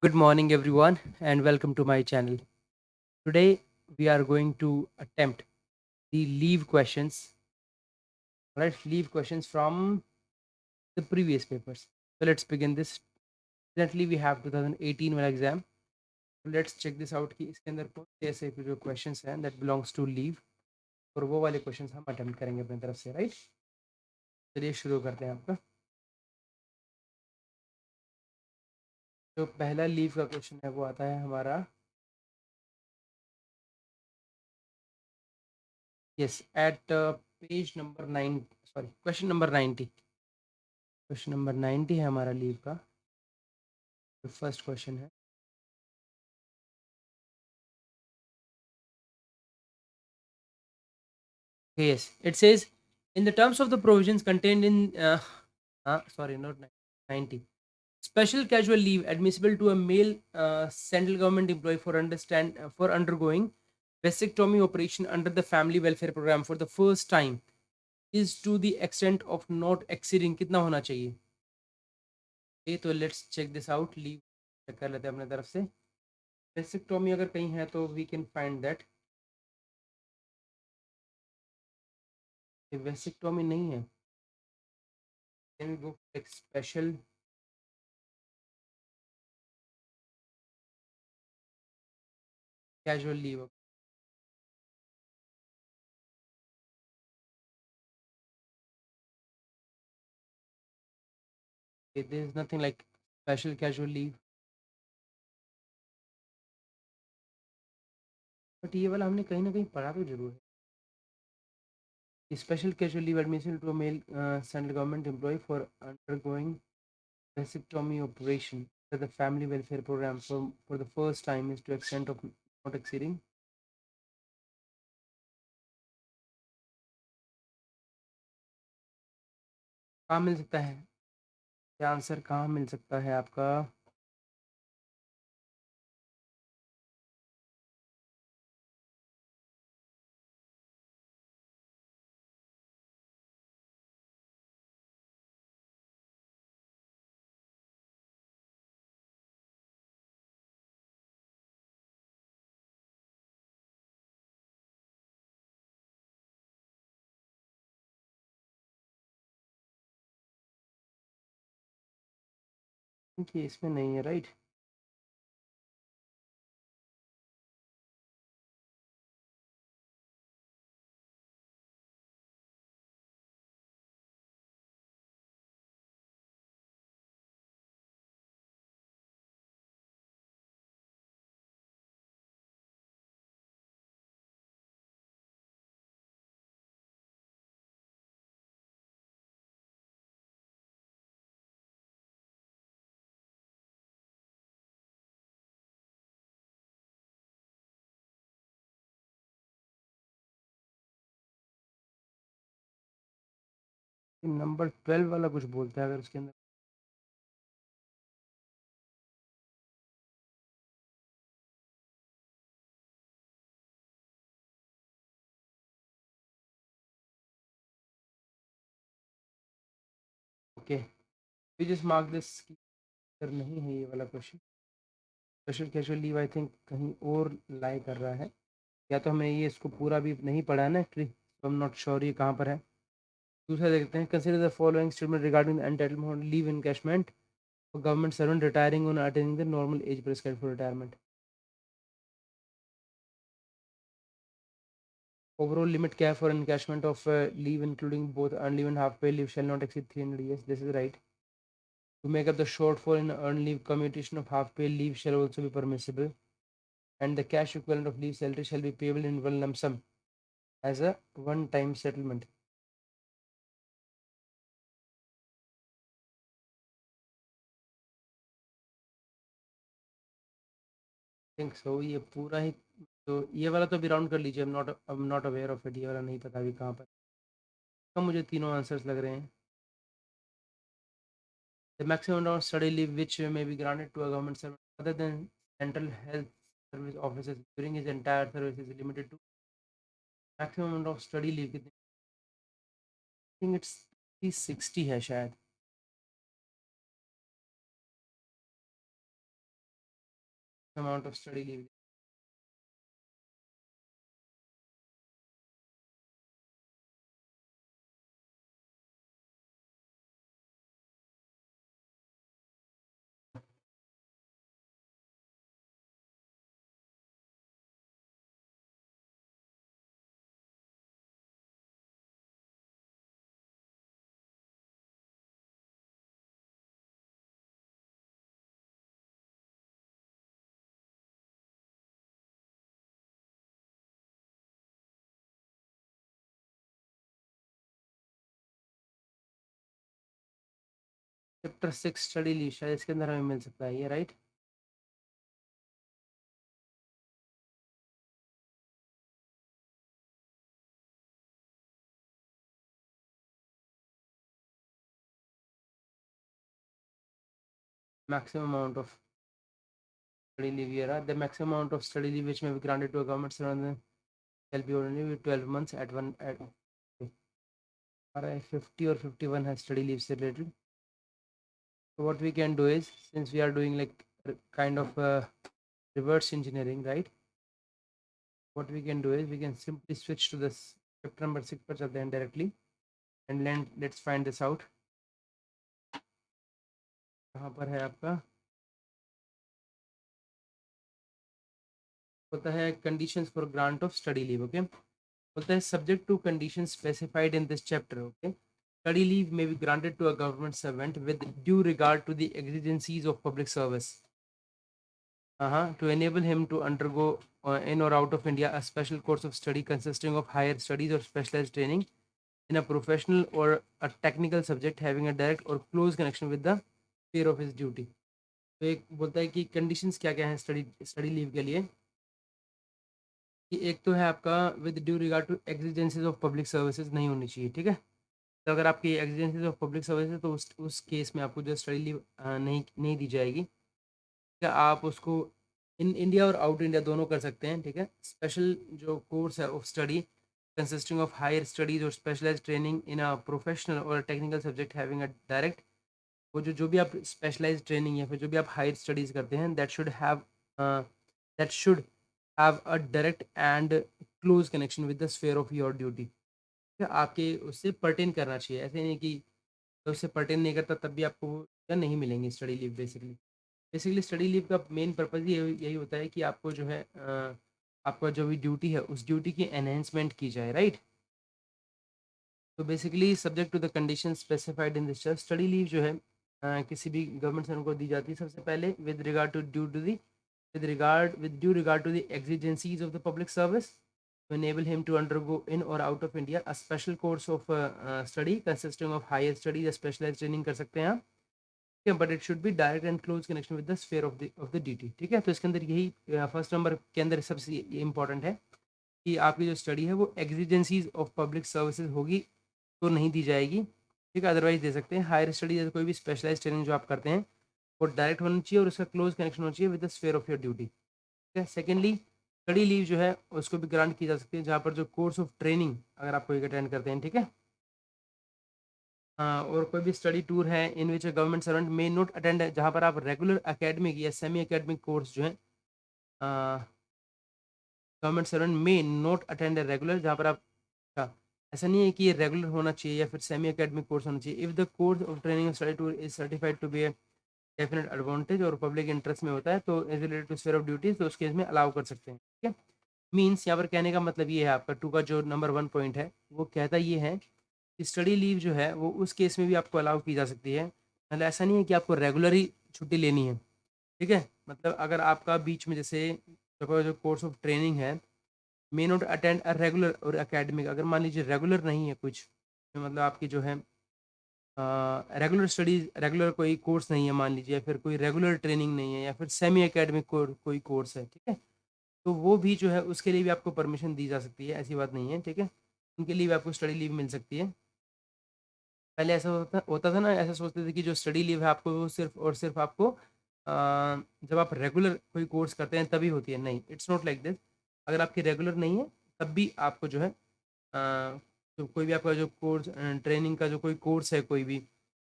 Good morning, everyone, and welcome to my channel. Today, we are going to attempt the leave questions, right? Leave questions from the previous papers. So let's begin this. Currently, we have 2018 वाला exam. So let's check this out कि इसके अंदर कौन से ऐसे जो questions हैं that belongs to leave और वो वाले questions हम attempt करेंगे अपनी तरफ से, right? चलिए शुरू करते हैं आपका. जो पहला leave का question है वो आता है हमारा. Yes, at page number 9. Sorry, question number 90. Question number 90 है हमारा लीव का. जो फर्स्ट क्वेश्चन है. Yes, it says in the terms of the provisions contained in sorry, not 90. Special casual leave admissible to a male central government employee for undergoing vasectomy operation under the family welfare program for the first time is to the extent of not exceeding कितना होना चाहिए. ये तो let's check this out. Leave check कर लेते हैं अपने तरफ से. वेसेक्टोमी अगर कहीं है तो we can find that. Vasectomy नहीं है. Then we go for like special casual leave. Okay, there is nothing like special casual leave. But ये वाला हमने कहीं ना कहीं पढ़ा तो जरूर है. Special casual leave admission to a male central government employee for undergoing vasectomy operation that the family welfare program for the first time is to extent of not exceeding. कहाँ मिल सकता है ये आंसर? कहाँ मिल सकता है आपका? क्योंकि इसमें नहीं है, राइट? नंबर 12 वाला कुछ बोलता है अगर उसके अंदर. Okay, we just mark this. नहीं है ये वाला question. Special casual leave I think कहीं और लाई कर रहा है. या तो हमने ये इसको पूरा भी नहीं पढ़ा है ना एक्चुअली, तो आई एम नॉट श्योर ये कहाँ पर है. दूसरा देखते हैं. Consider the following statement regarding entitlement leave encashment for government servant retiring on attaining the normal age prescribed for retirement. Overall limit cap for encashment of leave including both earned leave and half pay leave shall not exceed 300 years. This is right. To make up the shortfall in earned leave, commutation of half pay leave shall also be permissible, and the cash equivalent of leave salary shall be payable in one lump sum as a one-time settlement. Think so. ये पूरा ही तो ये वाला तो भी round कर लीजिए. I am not aware of it. ये वाला नहीं पता अभी कहाँ पर. तो मुझे तीनों आंसर्स लग रहे हैं. The maximum of study leave which may be granted to a government servant other than central health service officers during his entire service is limited to. Maximum of study leave कितनी? Think it's 360 है शायद. amount of study leave. Chapter 6 study leave शायद इसके अंदर हमें मिल सकता है ये, right? Maximum amount of study leave here. The maximum amount of study leave which may be granted to a government servant shall be only with 12 months at one at 50 or 51 has study leaves related. So what we can do is, since we are doing like kind of reverse engineering, right? What we can do is we can simply switch to this chapter number 6 पर चलते हैं directly and then let's find this out. कहाँ पर है आपका? होता है conditions for grant of study leave, okay? होता है subject to conditions specified in this chapter, okay? Study leave may be granted to a government servant with due regard to the exigencies of public service. To enable him to undergo in or out of India a special course of study consisting of higher studies or specialized training in a professional or a technical subject having a direct or close connection with the sphere of his duty. तो एक बोलता है कि conditions क्या क्या हैं study leave के लिए, कि एक तो है आपका with due regard to exigencies of public services नहीं होनी चाहिए, ठीक है? तो अगर आपकी एग्जिजेंसीज ऑफ पब्लिक सर्विसेज तो उस केस में आपको जो स्टडी लीव नहीं दी जाएगी, ठीक है? आप उसको इन इंडिया और आउट इंडिया दोनों कर सकते हैं, ठीक है? स्पेशल जो कोर्स है of study consisting of higher studies or specialized training in a professional or a technical subject having a direct, वो जो भी आप स्पेशलाइज्ड ट्रेनिंग या फिर जो भी आप हायर स्टडीज़ करते हैं that should have a direct and close connection with the sphere of your duty. आपके उससे पर्टेन करना चाहिए, ऐसे नहीं कि तो उससे पर्टेन नहीं करता तब भी आपको वो नहीं मिलेंगे study leave. Basically study leave का मेन पर्पज़ यही होता है कि आपको जो है आपका जो भी ड्यूटी है उस ड्यूटी की एनहेंसमेंट की जाए, राइट? तो basically subject to the condition specified in this study leave जो है किसी भी गवर्नमेंट सर्वेंट को दी जाती है सबसे पहले with regard to the exigencies of the public service to enable him to undergo in or out of India a special course of study consisting of higher studies या specialized training कर सकते हैं आप, ठीक है? But it should B direct and close connection with the sphere of the duty, ठीक है? तो इसके अंदर यही फर्स्ट नंबर के अंदर सबसे ये इंपॉर्टेंट है कि आपकी जो स्टडी है वो एग्जिजेंसीज ऑफ पब्लिक सर्विसेज होगी तो नहीं दी जाएगी, ठीक है? अदरवाइज दे सकते हैं। हायर स्टडी जैसे कोई भी स्पेशलाइज ट्रेनिंग जो आप करते हैं वो डायरेक्ट होना चाहिए और उसका क्लोज कनेक्शन होना चाहिए with the sphere of your duty, ठीक है? सेकेंडली स्टडी लीव जो है उसको भी ग्रांट की जा सकती है जहाँ पर जो कोर्स ऑफ ट्रेनिंग अगर आप कोई अटेंड करते हैं, ठीक है? हाँ, और कोई भी स्टडी टूर है in which government servant may not attend है, जहाँ पर आप रेगुलर एकेडमिक या सेमी एकेडमिक कोर्स जो है government servant may not attend a regular, जहाँ पर आप ऐसा नहीं है कि ये रेगुलर होना चाहिए या फिर सेमी एकेडमिक कोर्स होना चाहिए। If the course of training study tour is certified to be a definite advantage और पब्लिक इंटरेस्ट में होता है तो is related to sphere of duties तो उस केस में अलाउ कर सकते हैं, ठीक है? मीन्स यहाँ पर कहने का मतलब ये है, आपका टू का जो नंबर 1 पॉइंट है वो कहता ये है कि स्टडी लीव जो है वो उस केस में भी आपको अलाउ की जा सकती है। मतलब ऐसा नहीं है कि आपको रेगुलर ही छुट्टी लेनी है, ठीक है? मतलब अगर आपका बीच में जैसे जो कोर्स ऑफ ट्रेनिंग है मे नॉट अटेंड अ रेगुलर और एकेडमिक, अगर मान लीजिए रेगुलर नहीं है कुछ, तो मतलब आपकी जो है रेगुलर स्टडीज रेगुलर कोई कोर्स नहीं है मान लीजिए, या फिर कोई रेगुलर ट्रेनिंग नहीं है या फिर सेमी एकेडमिक कोई कोर्स है, ठीक है? तो वो भी जो है उसके लिए भी आपको परमिशन दी जा सकती है, ऐसी बात नहीं है, ठीक है? उनके लिए भी आपको स्टडी लीव मिल सकती है। पहले ऐसा होता था ना, ऐसा सोचते थे कि जो स्टडी लीव है आपको वो सिर्फ और सिर्फ आपको जब आप रेगुलर कोई कोर्स करते हैं तभी होती है। नहीं, इट्स नॉट लाइक दिस। अगर आपकी रेगुलर नहीं है तब भी आपको जो है तो कोई भी आपका जो कोर्स ट्रेनिंग का जो कोई कोर्स है कोई भी,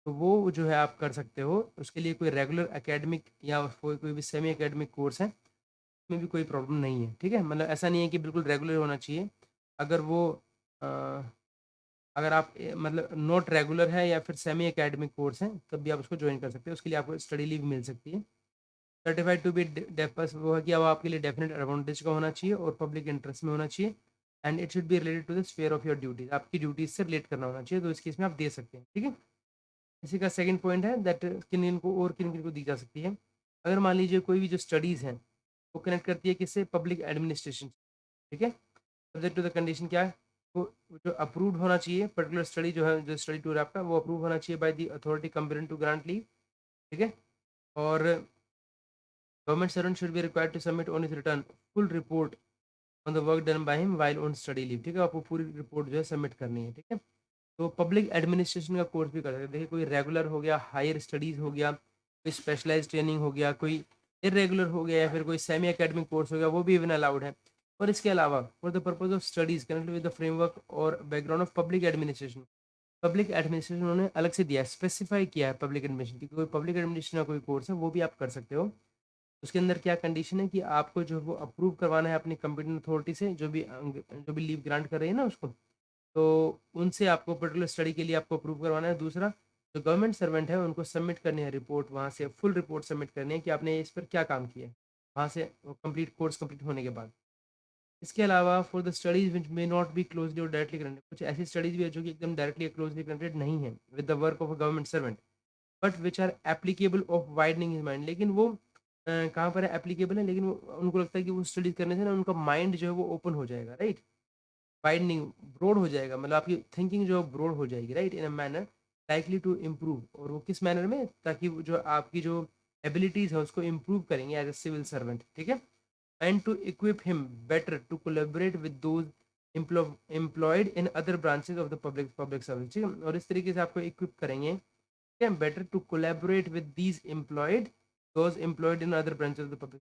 तो वो जो है आप कर सकते हो। उसके लिए कोई रेगुलर एकेडमिक या कोई कोई भी सेमी एकेडमिक कोर्स है में भी कोई प्रॉब्लम नहीं है, ठीक है। मतलब ऐसा नहीं है कि बिल्कुल रेगुलर होना चाहिए। अगर वो अ, अगर आप मतलब नॉट रेगुलर है या फिर सेमी एकेडमिक कोर्स है, तब भी आप उसको ज्वाइन कर सकते हैं। उसके लिए आपको स्टडी लीव मिल सकती है। सर्टिफाइड टू बी डेफस वो है कि अब आपके लिए डेफिनेट एडवांटेज का होना चाहिए और पब्लिक इंटरेस्ट में होना चाहिए। And it should be related to the sphere of your duties, आपकी ड्यूटीज से रिलेट करना होना चाहिए, तो इस केस में आप दे सकते हैं, ठीक है। इसी का सेकंड पॉइंट है दैट किन किन को और किन किन को दी जा सकती है। अगर मान लीजिए कोई भी जो स्टडीज़ हैं वो कनेक्ट करती है किससे, पब्लिक एडमिनिस्ट्रेशन, ठीक है। सब्जेक्ट टू द कंडीशन क्या है, वो जो अप्रूव्ड होना चाहिए, पर्टिकुलर स्टडी जो है, जो स्टडी टूर आपका वो अप्रूव होना चाहिए by the authority competent to grant leave, ठीक है। और government servant should be required to submit on his return full report on the work done by him while on study leave, ठीक है। आपको पूरी रिपोर्ट जो है सबमिट करनी है, ठीक है। तो पब्लिक एडमिनिस्ट्रेशन का कोर्स भी कर सकते हैं। देखिए कोई रेगुलर हो गया, हायर स्टडीज़ हो गया, कोई स्पेशलाइज ट्रेनिंग हो गया, कोई इरेगुलर हो गया, या फिर कोई सेमी एकेडमिक कोर्स हो गया, वो भी इवन अलाउड है। और इसके अलावा for the purpose of studies connected with the framework और background of public administration, public administration उन्होंने अलग से दिया है, स्पेसिफाई किया है पब्लिक एडमिनिस्ट्रेशन की, कोई पब्लिक एडमिनिस्ट्रेशन का कोई कोर्स है वो भी आप कर सकते हो। उसके अंदर क्या कंडीशन है कि आपको जो वो अप्रूव करवाना है अपनी कंपिटेंट अथॉरिटी से, जो भी लीव ग्रांट कर रही है ना उसको, तो उनसे आपको पर्टिकुलर स्टडी के लिए आपको अप्रूव करवाना है। दूसरा, जो गवर्नमेंट सर्वेंट है उनको सबमिट करनी है रिपोर्ट, वहाँ से फुल रिपोर्ट सबमिट करनी है कि आपने इस पर क्या काम किया है, वहाँ से कंप्लीट कोर्स कंप्लीट होने के बाद। इसके अलावा for the studies which may not be closely और डायरेक्टली कनेक्टेड, कुछ ऐसी स्टडीज भी है जो कि एकदम डायरेक्टली क्लोजली कनेक्टेड नहीं है with the work of a government servant, but which are applicable of widening his mind, लेकिन वो कहाँ पर है एप्लीकेबल है, लेकिन उनको लगता है कि वो स्टडीज करने से ना उनका माइंड जो है वो ओपन हो जाएगा, राइट। वाइडनिंग, ब्रॉड हो जाएगा, मतलब आपकी थिंकिंग जो ब्रॉड हो जाएगी, right, in a manner likely to improve. और वो किस मैनर में, ताकि वो जो आपकी जो एबिलिटीज है उसको इम्प्रूव करेंगे एज ए सिविल सर्वेंट, ठीक है। And to equip him better to collaborate with those employed in other branches of the public service, ठीक है। और इस तरीके से आपको इक्विप करेंगे, ठीक है, better to collaborate with these employed, those employed in other branches of the public,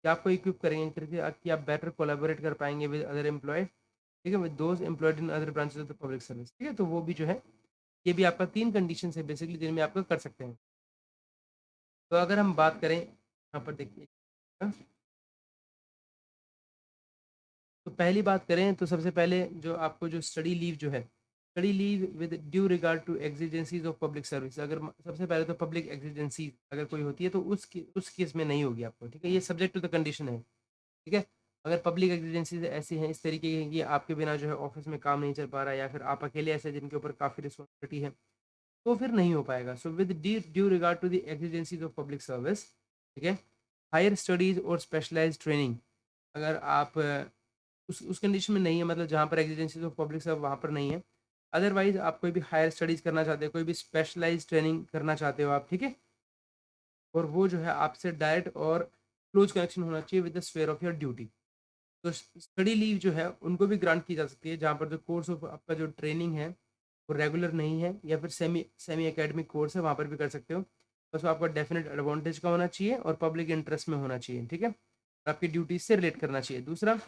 आपको इक्विप करेंगे इस तरीके कि आप बेटर कोलेबोरेट कर पाएंगे विद अदर एम्प्लॉयड, ठीक है, with those employed in other branches of the public service, ठीक है। तो वो भी जो है, ये भी आपका 3 कंडीशन है बेसिकली जिनमें आपको कर सकते हैं। तो अगर हम बात करें यहाँ पर देखिए, हाँ, तो पहली बात करें तो सबसे पहले जो आपको जो स्टडी लीव जो है, study leave with due regard to exigencies of public service, अगर सबसे पहले तो पब्लिक एग्जिजेंसीज अगर कोई होती है तो उस केस में नहीं होगी आपको, ठीक है। ये सब्जेक्ट टू द कंडीशन है, ठीक है। अगर पब्लिक एग्जीजेंसीज ऐसी हैं इस तरीके की कि आपके बिना जो है ऑफिस में काम नहीं चल पा रहा है, या फिर आप अकेले ऐसे जिनके ऊपर काफ़ी रिस्पॉन्सिबिलिटी है, तो फिर नहीं हो पाएगा। So with due regard to the exigencies of public service, ठीक है, हायर स्टडीज और स्पेशलाइज ट्रेनिंग, अगर आप उस कंडीशन में नहीं है, मतलब जहाँ पर एग्जीजेंसीज ऑफ पब्लिक सर्विस वहाँ पर नहीं है, अदरवाइज आप कोई भी हायर स्टडीज़ करना चाहते हो, कोई भी स्पेशलाइज ट्रेनिंग करना चाहते हो आप, ठीक है, और वो जो है आपसे डायरेक्ट और क्लोज कनेक्शन होना चाहिए with the sphere of your duty, तो स्टडी लीव जो है उनको भी ग्रांट की जा सकती है जहाँ पर जो कोर्स ऑफ आपका जो ट्रेनिंग है वो रेगुलर नहीं है, या फिर सेमी सेमी एकेडमिक कोर्स है, वहाँ पर भी कर सकते हो। बस वो आपका डेफिनेट एडवांटेज का होना चाहिए और पब्लिक इंटरेस्ट में होना चाहिए, ठीक है, और आपकी ड्यूटीज से रिलेट करना चाहिए। दूसरा,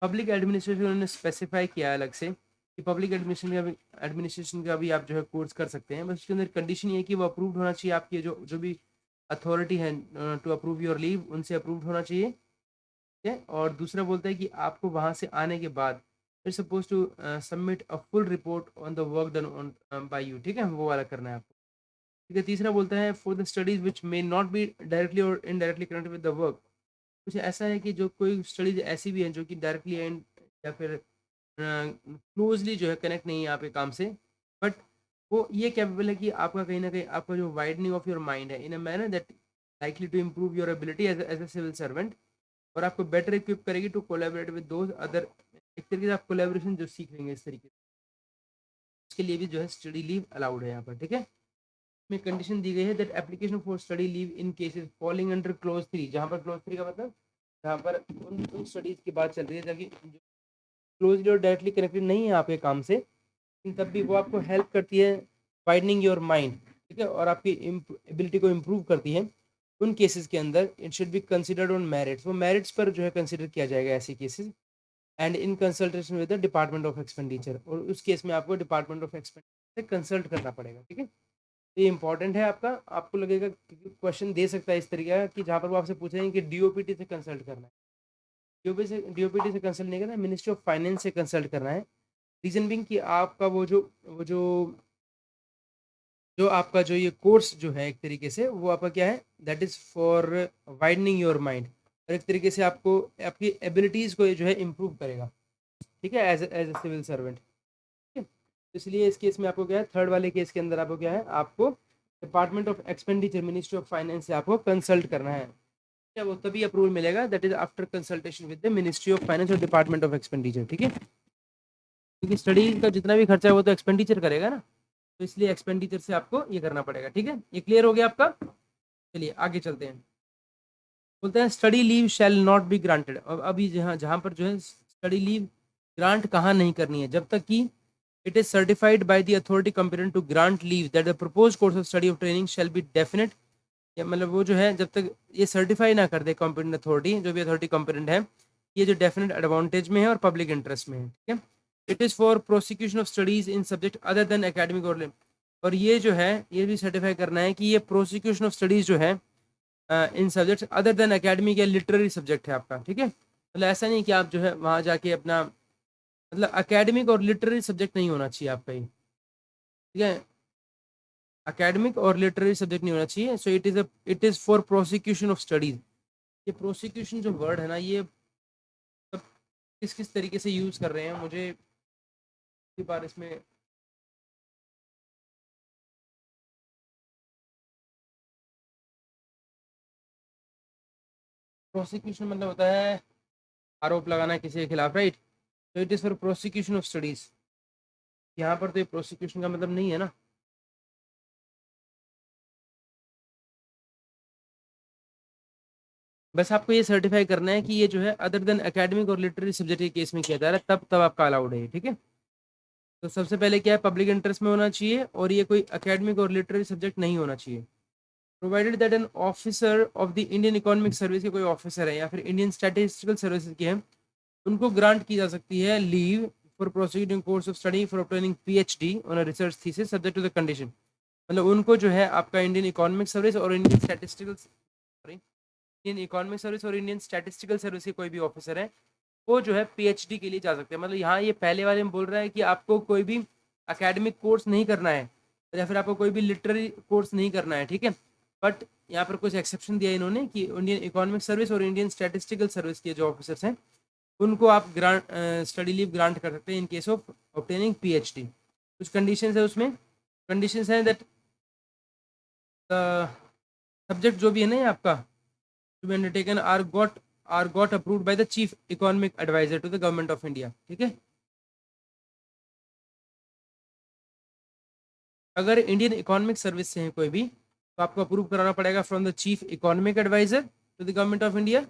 पब्लिक एडमिनिस्ट्रेशन उन्होंने स्पेसिफाई किया है अलग से कि पब्लिक एडमिनिस्ट्रेशन का भी आप जो है कोर्स कर सकते हैं, बस उसके अंदर कंडीशन ये है कि वो अप्रूव्ड होना चाहिए, आपकी जो जो भी अथॉरिटी है टू अप्रूव योर लीव, उनसे अप्रूव्ड होना चाहिए, ठीक है। और दूसरा बोलता है कि आपको वहाँ से आने के बाद फिर suppose to submit a full report on the work done on by you, ठीक है, वो वाला करना है आपको, ठीक है। तीसरा बोलता है for the studies which may not be directly और indirectly connected with the work, कुछ ऐसा है कि जो कोई स्टडीज ऐसी भी हैं जो कि डायरेक्टली एंड या फिर क्लोजली जो है कनेक्ट नहीं है आपके काम से, बट वो ये कैपेबल है कि आपका कहीं ना कहीं आपका जो वाइडनिंग ऑफ योर माइंड है in a manner that likely to improve your ability as a civil servant, और आपको बेटर इक्विप करेगी to collaborate with those other, एक तरीके से आप कोलैबोरेशन जो सीख लेंगे इस तरीके से, उसके लिए भी जो है स्टडी लीव अलाउड है यहाँ पर, ठीक है। में कंडीशन दी गई है that application for study leave in cases falling under close 3, जहाँ पर क्लोज 3 का मतलब जहाँ पर उन स्टडीज की बात चल रही है ताकि क्लोजली और डायरेक्टली कनेक्टेड नहीं है आपके काम से, लेकिन तब भी वो आपको हेल्प करती है वाइडनिंग योर माइंड, ठीक है, और आपकी एबिलिटी को इम्प्रूव करती है। उन केसेस के अंदर it should be considered on merits, वो मेरिट्स पर जो है कंसिडर किया जाएगा ऐसे cases, and in consultation with the department of expenditure, और उस केस में आपको डिपार्टमेंट ऑफ एक्सपेंडिचर से कंसल्ट करना पड़ेगा, ठीक है। ये इंपॉर्टेंट है आपका, आपको लगेगा क्वेश्चन दे सकता है इस तरीके का कि जहाँ पर वो आपसे पूछेंगे कि डीओपीटी से कंसल्ट करना है, डीओपीटी से कंसल्ट नहीं करना है, मिनिस्ट्री ऑफ फाइनेंस से कंसल्ट करना है। रीजन बिंग कि आपका जो आपका जो ये कोर्स जो है एक तरीके से वो आपका क्या है, that is for widening your mind, और एक तरीके से आपको आपकी एबिलिटीज़ को ये जो है इम्प्रूव करेगा, ठीक है, as as a civil servant. ठीक है, तो इसलिए इस केस में आपको क्या है, थर्ड वाले केस के अंदर आपको क्या है, आपको department of expenditure ministry of finance से आपको कंसल्ट करना है। क्या वो तभी अप्रूवल मिलेगा, that is after consultation with the ministry of finance और डिपार्टमेंट ऑफ एक्सपेंडिचर। ठीक है, क्योंकि स्टडी का जितना भी खर्चा है वो तो एक्सपेंडिचर करेगा ना, तो इसलिए एक्सपेंडिचर से आपको ये करना पड़ेगा। ठीक है, ये क्लियर हो गया आपका। चलिए आगे चलते हैं। बोलते हैं study leave shall not be granted. और अभी जहाँ जहाँ पर जो है स्टडी लीव ग्रांट कहाँ नहीं करनी है, जब तक कि it is certified by the authority competent to grant leave that the proposed course of study of training shall be definite. या मतलब वो जो है जब तक ये सर्टिफाई ना कर दे कॉम्पिटेंट अथॉरिटी, जो भी अथॉरिटी कॉम्पिटेंट है, ये जो डेफिनेट एडवांटेज में है और पब्लिक इंटरेस्ट में है। ठीक है, it is for prosecution of studies in subject other than academic और ये जो है ये भी सर्टिफाई करना है कि ये प्रोसिक्यूशन ऑफ स्टडीज जो है इन सब्जेक्ट अदर देन एकेडमिक या लिटरेरी सब्जेक्ट है आपका। ठीक है, मतलब ऐसा नहीं कि आप जो है वहाँ जाके अपना मतलब एकेडमिक और लिटरेरी सब्जेक्ट नहीं होना चाहिए आपका ये। ठीक है, एकेडमिक और लिटरेरी सब्जेक्ट नहीं होना चाहिए। So it is for prosecution of studies. ये प्रोसिक्यूशन जो वर्ड है ना, ये सब किस किस तरीके से यूज़ कर रहे हैं, मुझे इसी बार इसमें प्रोसिक्यूशन मतलब होता है आरोप लगाना किसी के खिलाफ, राइट। तो it is for prosecution of studies. यहाँ पर तो ये प्रोसिक्यूशन का मतलब नहीं है ना। बस आपको ये सर्टिफाई करना है कि ये जो है अदर देन एकेडमिक और लिटरेरी सब्जेक्ट के केस में किया जा रहा है, तब तब आपका अलाउड है। ठीक है, तो सबसे पहले क्या है, पब्लिक इंटरेस्ट में होना चाहिए और ये कोई एकेडमिक और लिटरेरी सब्जेक्ट नहीं होना चाहिए। Provided that an officer of the Indian economic service के कोई ऑफिसर है या फिर इंडियन स्टैटिस्टिकल सर्विसेज के हैं, उनको ग्रांट की जा सकती है leave for proceeding course of study for obtaining PhD on a research thesis subject to the condition. मतलब उनको जो है आपका इंडियन इकोनॉमिक सर्विस और Indian statistical sorry Indian economic service और इंडियन स्टैटिस्टिकल सर्विस के कोई भी ऑफिसर है, वो जो है पीएचडी के लिए जा सकते हैं। मतलब यहाँ ये पहले वाले में बोल रहा है कि आपको कोई भी एकेडमिक कोर्स नहीं करना है या फिर आपको कोई भी लिटरेरी कोर्स नहीं करना है। ठीक है, बट यहाँ पर कुछ एक्सेप्शन दिया इन्होंने कि इंडियन इकोनॉमिक सर्विस और इंडियन स्टैटिस्टिकल सर्विस के जो ऑफिसर्स हैं उनको आप ग्रांट स्टडी लीव ग्रांट कर सकते हैं in case of obtaining PhD. कुछ कंडीशंस है उसमें, कंडीशंस हैं दैट सब्जेक्ट जो भी है ना ये आपका to be undertaken are got approved by the chief economic advisor to the government of India। ठीक है, अगर इंडियन इकोनॉमिक सर्विस से है कोई भी तो आपको अप्रूव कराना पड़ेगा from the chief economic adviser to the government of India.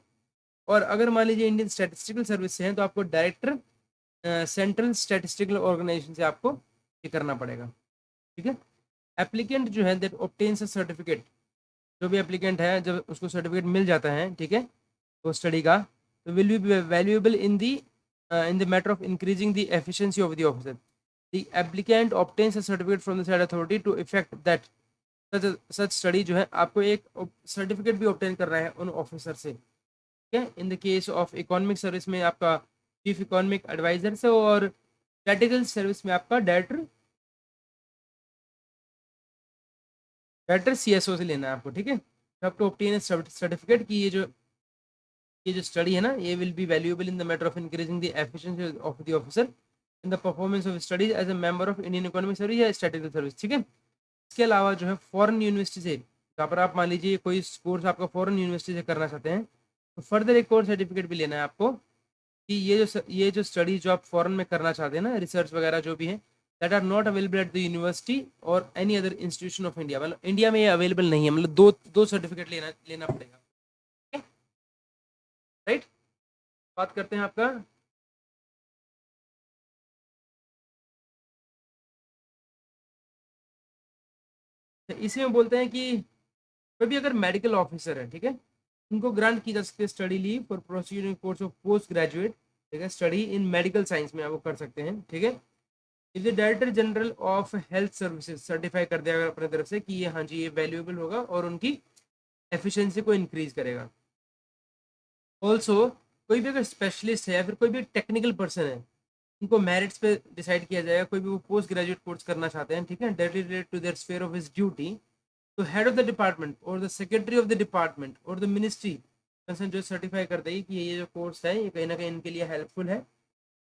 और अगर मान लीजिए इंडियन स्टैटिस्टिकल सर्विस से है तो आपको डायरेक्टर सेंट्रल स्टैटिस्टिकल ऑर्गेनाइजेशन से आपको ये करना पड़ेगा। ठीक है, एप्लीकेंट जो है दैट ऑब्टेन्स अ सर्टिफिकेट, जो भी एप्लीकेंट है जब उसको सर्टिफिकेट मिल जाता है, ठीक है, तो स्टडी का, तो will be valuable in the matter of increasing the efficiency of the officer. The applicant obtains a certificate from the side authority to effect that such study जो है आपको एक सर्टिफिकेट भी ऑब्टेन करना है उन ऑफिसर से। ठीक है, इन the case of economic service में आपका चीफ इकोनॉमिक एडवाइजर से, और स्टैटिकल सर्विस में आपका डायरेक्टर डायरेक्टर सीएसओ से लेना है आपको। ठीक है, आपको ऑब्टेन सर्टिफिकेट की ये जो स्टडी है ना, ये will be valuable in the matter of increasing the efficiency of the officer in the performance of studies as a member of Indian economic service या स्टैटिकल सर्विस। ठीक है, इसके अलावा जो है फॉरेन यूनिवर्सिटी से, जहाँ पर आप मान लीजिए कोई कोर्स आपका फॉरेन यूनिवर्सिटी से करना चाहते हैं, तो फर्दर एक और सर्टिफिकेट भी लेना है आपको कि ये जो स्टडी जो आप फॉरेन में करना चाहते हैं ना, रिसर्च वगैरह जो भी है, that are not available at the university और any other institution of India. मतलब इंडिया में ये अवेलेबल नहीं है, मतलब दो दो सर्टिफिकेट लेना लेना पड़ेगा। राइट, बात करते हैं आपका इसी में बोलते हैं कि कोई भी अगर मेडिकल ऑफिसर है, ठीक है, उनको ग्रांट की जा सकती है study leave for proceeding course of post graduate, ठीक है, स्टडी इन मेडिकल साइंस में वो कर सकते हैं। ठीक है, if the director general of health services certify कर देगा अपने तरफ से कि ये हाँ जी ये वैल्यूएबल होगा और उनकी एफिशिएंसी को इंक्रीज करेगा। ऑल्सो कोई भी अगर स्पेशलिस्ट है या फिर कोई भी टेक्निकल पर्सन है, उनको मेरिट्स पे डिसाइड किया जाएगा। कोई भी वो पोस्ट ग्रेजुएट कोर्स करना चाहते हैं, ठीक है, directly related to their sphere of his duty, तो हेड ऑफ द डिपार्टमेंट और the secretary of the department और द मिनिस्ट्री कंसर्न जो सर्टिफाई कर देगी कि ये जो कोर्स है ये कहीं ना कहीं इनके लिए हेल्पफुल है,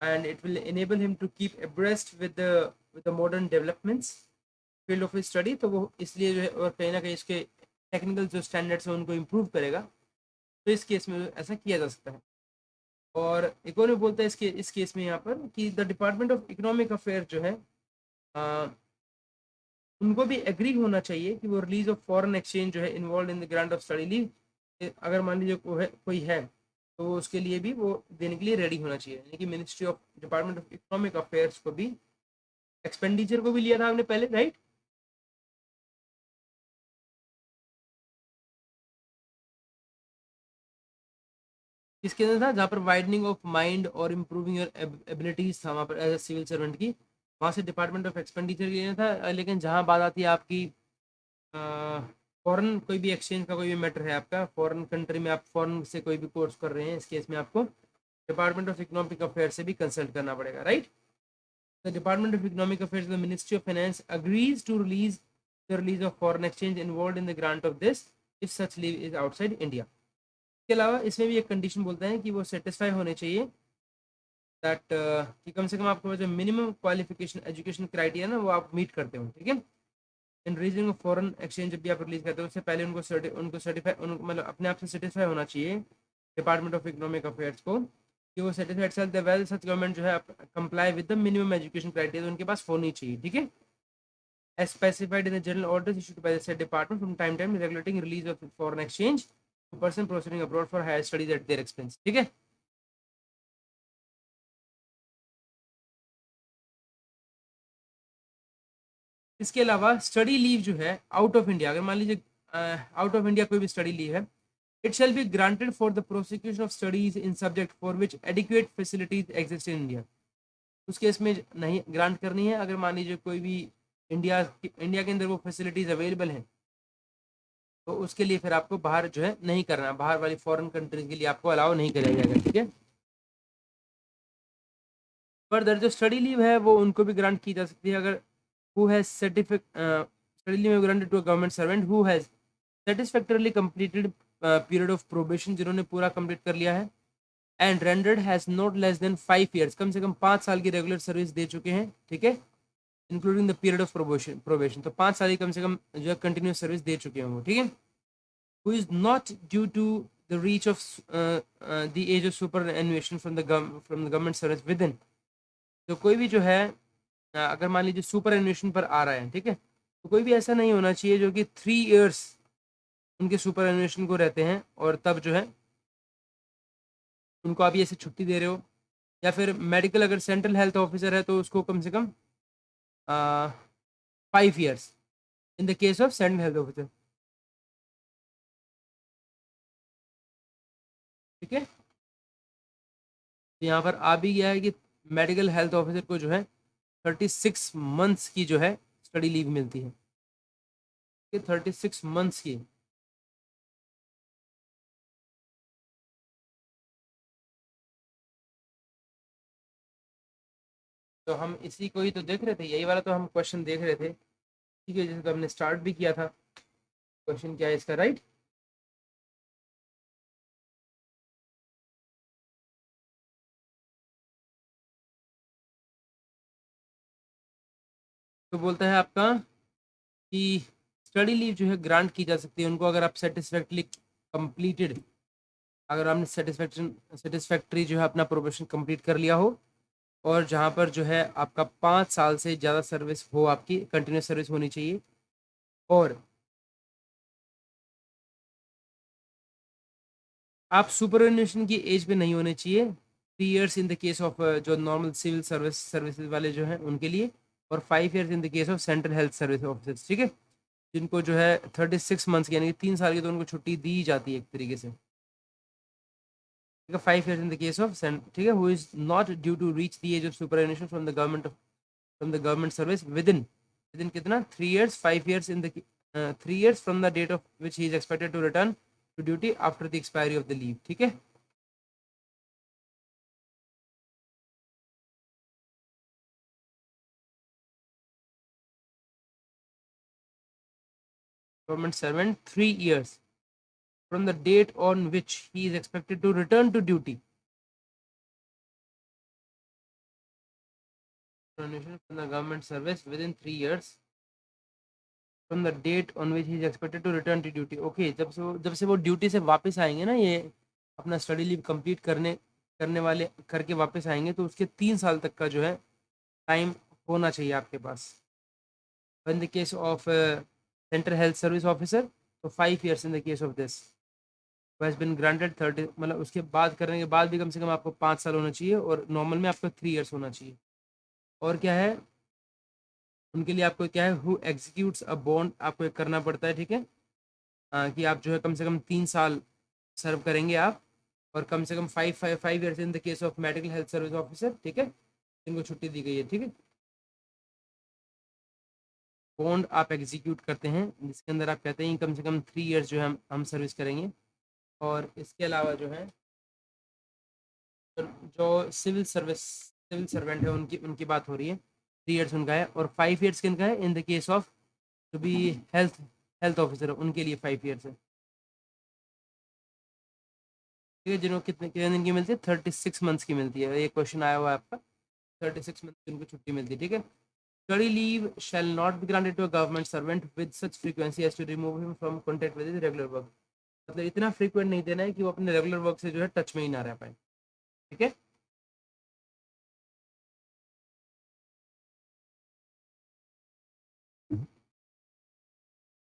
and it will enable him to keep abreast with the modern developments field of study. तो वो इसलिए जो है और कहीं ना कहीं इसके टेक्निकल जो स्टैंडर्ड्स हैं उनको इम्प्रूव करेगा। तो इस केस में ऐसा किया जा सकता है। और एक और भी बोलता है इस केस में यहाँ पर कि the department of economic affair जो है, आ, उनको भी एग्री होना चाहिए कि वो रिलीज ऑफ फॉरेन एक्सचेंज जो है involve in the grant of study leave, अगर मान लीजिए कोई है तो उसके लिए भी वो देने के लिए रेडी होना चाहिए। यानी कि ministry of department of economic affairs को भी, एक्सपेंडिचर को भी लिया था हमने पहले, राइट। इसके अंदर था जहाँ पर वाइडनिंग ऑफ माइंड और इम्प्रूविंग योर एबिलिटीज था वहाँ पर एज ए सिविल सर्वेंट की, वहाँ से डिपार्टमेंट ऑफ एक्सपेंडिचर लिया था। लेकिन जहाँ बात आती है आपकी फॉरेन कोई भी एक्सचेंज का कोई भी मैटर है आपका, फॉरेन कंट्री में आप फॉरेन से कोई भी कोर्स कर रहे हैं, इस केस में आपको डिपार्टमेंट ऑफ इकोनॉमिक अफेयर से भी कंसल्ट करना पड़ेगा, right. The department of economic affairs the ministry of finance agrees to release the release of foreign exchange involve in the grant of this if such leave is outside India. इसके अलावा इसमें भी एक condition बोलता है कि वो satisfy होने चाहिए दैट कि कम से कम आपको जो मिनिमम क्वालिफिकेशन एजुकेशन क्राइटेरिया ना वो आप मीट करते हो, ठीक है। इन रीजनिंग ऑफ फॉरेन एक्सचेंज जब भी आप रिलीज करते हो उससे पहले उनको सर्टिफाई मतलब अपने आप से सेटिस्फाई होना चाहिए डिपार्टमेंट ऑफ इकोनॉमिक अफेयर्स को कि वो satisfied self the well such government जो है comply with the minimum education criteria तो उनके पास होनी चाहिए, ठीक है। As specified in the general orders issued by the said department from time time regulating release of foreign exchange person proceeding abroad for higher studies at their expense, ठीक है। इसके अलावा स्टडी लीव जो है आउट ऑफ इंडिया, अगर मान लीजिए out of India कोई भी स्टडी लीव है, it shall be granted for the prosecution of studies in subject for which adequate facilities exist in India। उस केस में नहीं ग्रांट करनी है अगर मान लीजिए कोई भी इंडिया के अंदर वो फैसिलिटीज अवेलेबल हैं, तो उसके लिए फिर आपको बाहर जो है नहीं करना, बाहर वाली फॉरेन कंट्रीज के लिए आपको अलाउ नहीं किया जाएगा, ठीक है। फर्दर जो स्टडी लीव है वो उनको भी ग्रांट की जा सकती है अगर who has study leave granted to a government servant who has satisfactorily completed period of probation, जिन्होंने पूरा कंप्लीट कर लिया है, and rendered has not less than 5 years, कम से कम 5 साल की रेगुलर सर्विस दे चुके हैं, ठीक है, including the period of probation. तो 5 साल की कम से कम जो है कंटिन्यूस सर्विस दे चुके हैं वो, ठीक है। Who is not due to the reach of the age of superannuation from the government service within. तो कोई भी जो है अगर मान लीजिए सुपर एनुएशन पर आ रहा है, ठीक है, तो कोई भी ऐसा नहीं होना चाहिए जो कि 3 years उनके सुपर एनुएशन को रहते हैं और तब जो है उनको आप ये से छुट्टी दे रहे हो। या फिर मेडिकल अगर सेंट्रल हेल्थ ऑफिसर है तो उसको कम से कम 5 years in the case of central health officer, ठीक है। तो यहाँ पर आ भी गया है कि मेडिकल हेल्थ ऑफिसर को जो है 36 months की जो है स्टडी लीव मिलती है, 36 months की। तो हम इसी को ही तो देख रहे थे, यही वाला तो हम क्वेश्चन देख रहे थे, ठीक है, जैसे तो हमने स्टार्ट भी किया था। क्वेश्चन क्या है इसका, राइट। तो बोलता है आपका कि स्टडी लीव जो है ग्रांट की जा सकती है उनको अगर आप सेटिस्फैक्टली कंप्लीटेड, अगर आपने सेटिस्फैक्ट्री जो है अपना प्रोफेशन कंप्लीट कर लिया हो और जहाँ पर जो है आपका 5 साल से ज़्यादा सर्विस हो, आपकी कंटिन्यूस सर्विस होनी चाहिए, और आप सुपरएनुएशन की एज पे नहीं होने चाहिए। 3 years in the case of जो नॉर्मल सिविल सर्विसेज वाले जो हैं उनके लिए, और 5 years in the case of central health service officers, ठीक है, जिनको जो है 36 months यानी कि 3 साल की तो उनको छुट्टी दी जाती है एक तरीके से, ठीक है। 5 years in the case of ठीक है, who is not due to reach the age of superannuation from the government service within कितना 3 years, 5 years in the 3 years from the date of which he is expected to return to duty after the expiry of the leave, ठीक है। government servant 3 years from the date on which he is expected to return to duty. Termination from the government service within 3 years from the date on which he is expected to return to duty. Okay, जब से वो duty से वापस आएंगे ना, ये अपना study leave complete करने वाले करके वापस आएंगे, तो उसके 3 साल तक का जो है टाइम होना चाहिए आपके पास. In the case of Central Health Service Officer, तो 5 years in the case of this who has been granted 30, मतलब उसके बाद करने के बाद भी कम से कम आपको 5 साल होना चाहिए, और नॉर्मल में आपको 3 years होना चाहिए. और क्या है उनके लिए, आपको क्या है, हु एग्जीक्यूट्स अ बॉन्ड आपको एक करना पड़ता है. ठीक है, कि आप जो है कम से कम 3 साल सर्व करेंगे आप, और कम से कम 5 years in the case of medical health service officer. ठीक है, इनको छुट्टी दी गई है. ठीक है, बॉन्ड आप एग्जीक्यूट करते हैं जिसके अंदर आप कहते हैं कम से कम 3 years जो है हम सर्विस करेंगे. और इसके अलावा जो है जो सिविल सर्वेंट है उनकी उनकी बात हो रही है. 3 years उनका है, और 5 years किनका है, इन द केस ऑफ जो भी हेल्थ ऑफिसर है उनके लिए 5 years है. ठीक है, जिनको कितने दिन की मिलती है, 36 months की मिलती है. ये क्वेश्चन आया हुआ है आपका, 36 months की उनको छुट्टी मिलती है. ठीक है, study leave shall not be granted to a government servant with such frequency as to remove him from contact with his regular work. मतलब इतना फ्रीक्वेंट नहीं देना है कि वो अपने रेगुलर वर्क से जो है टच में ही ना रह पाए. ठीक है,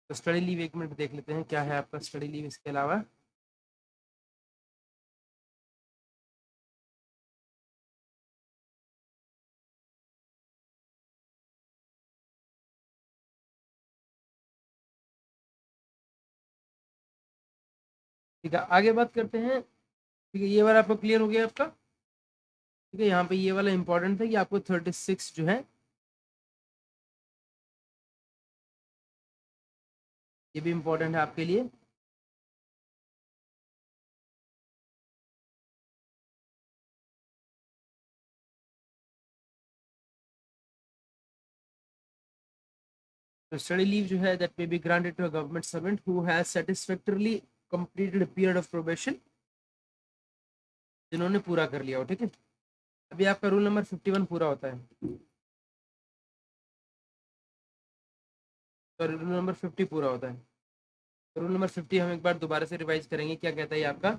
तो स्टडी लीव 1 मिनट देख लेते हैं क्या है आपका स्टडी लीव इसके अलावा. ठीक है, आगे बात करते हैं. ठीक है, ये वाला आपको क्लियर हो गया आपका. ठीक है, यहाँ पे ये वाला इंपॉर्टेंट है कि आपको 36 जो है, ये भी इंपॉर्टेंट है आपके लिए. तो स्टडी लीव जो है that may be granted to a government servant who has satisfactorily completed a period of probation, जिन्होंने पूरा कर लिया हो. ठीक है, अभी आपका रूल नंबर 51 पूरा होता है, तो रूल नंबर 50 पूरा होता है. रूल नंबर 50 हम एक बार दोबारा से रिवाइज करेंगे. क्या कहता है ये आपका,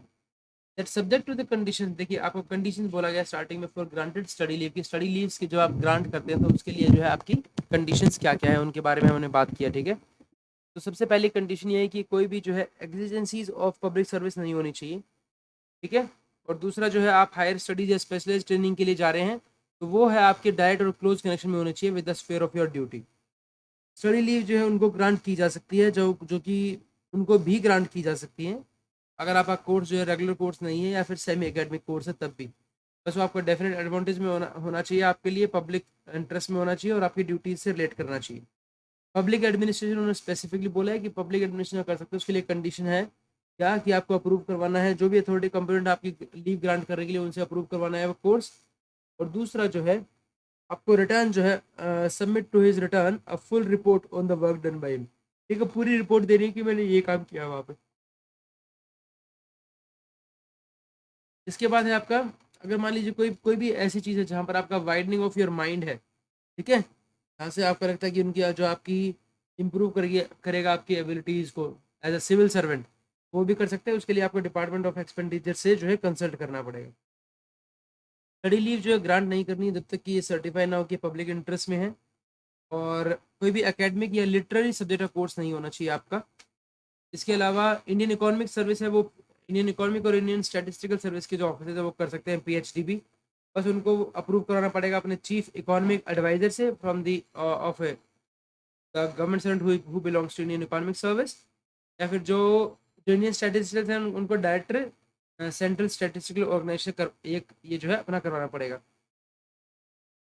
that subject to the condition. देखिए, आपको कंडीशन बोला गया स्टार्टिंग में फॉर ग्रांटेड स्टडी लीव की. स्टडी लीव्स की जो आप ग्रांट करते हैं तो उसके लिए जो है आपकी कंडीशंस क्या क्या है उनके बारे में हमने बात किया. ठीक है, तो सबसे पहली कंडीशन ये है कि कोई भी जो है एग्जिजेंसीज ऑफ पब्लिक सर्विस नहीं होनी चाहिए. ठीक है, और दूसरा जो है आप हायर स्टडीज या स्पेशलाइज ट्रेनिंग के लिए जा रहे हैं, तो वो है आपके डायरेक्ट और क्लोज कनेक्शन में होने चाहिए with the sphere of your duty. Study leave जो है उनको ग्रांट की जा सकती है, जो कि उनको भी ग्रांट की जा सकती है अगर आपका कोर्स जो है रेगुलर कोर्स नहीं है या फिर सेमी एकेडमिक कोर्स है, तब भी. बस वो आपका डेफिनेट एडवांटेज में होना चाहिए आपके लिए, पब्लिक इंटरेस्ट में होना चाहिए, और आपकी ड्यूटीज से रिलेट करना चाहिए. पब्लिक एडमिनिस्ट्रेशन उन्होंने स्पेसिफिकली बोला है कि पब्लिक एडमिनिस्ट्रेशन कर सकते हैं. उसके लिए कंडीशन है क्या, कि आपको अप्रूव करवाना है, जो भी अथॉरिटी कंपोनेंट आपकी लीव ग्रांट करने के लिए उनसे अप्रूव करवाना है वो कोर्स. और दूसरा जो है आपको रिटर्न जो है submit to his return a full report on the work done by him. ठीक है, पूरी रिपोर्ट देनी है कि मैंने ये काम किया वहाँ पे. इसके बाद है आपका, अगर मान लीजिए कोई कोई भी ऐसी चीज़ है जहाँ पर आपका वाइडनिंग ऑफ योर माइंड है. ठीक है, यहाँ से आपको लगता है कि उनकी जो आपकी इम्प्रूव करेगा आपकी एबिलिटीज़ को एज अ सिविल सर्वेंट, वो भी कर सकते हैं. उसके लिए आपको डिपार्टमेंट ऑफ एक्सपेंडिचर से जो है कंसल्ट करना पड़ेगा. स्टडी लीव जो है ग्रांट नहीं करनी जब तक कि ये सर्टिफाई ना हो कि पब्लिक इंटरेस्ट में है, और कोई भी एकेडमिक या लिटरेरी सब्जेक्ट का कोर्स नहीं होना चाहिए आपका. इसके अलावा इंडियन इकोनॉमिक सर्विस है, वो इंडियन इकोनॉमिक और इंडियन स्टैटिस्टिकल सर्विस के जो ऑफिसर है वो कर सकते हैं पीएचडी भी. बस उनको अप्रूव कराना पड़ेगा अपने चीफ इकोनॉमिक एडवाइजर से from the of the government servant who belongs to Indian economic service, या फिर जो इंडियन स्टैटिस्टिक्स हैं उनको डायरेक्टर सेंट्रल स्टैटिस्टिकल ऑर्गेनाइजेशन कर एक ये जो है अपना करवाना पड़ेगा.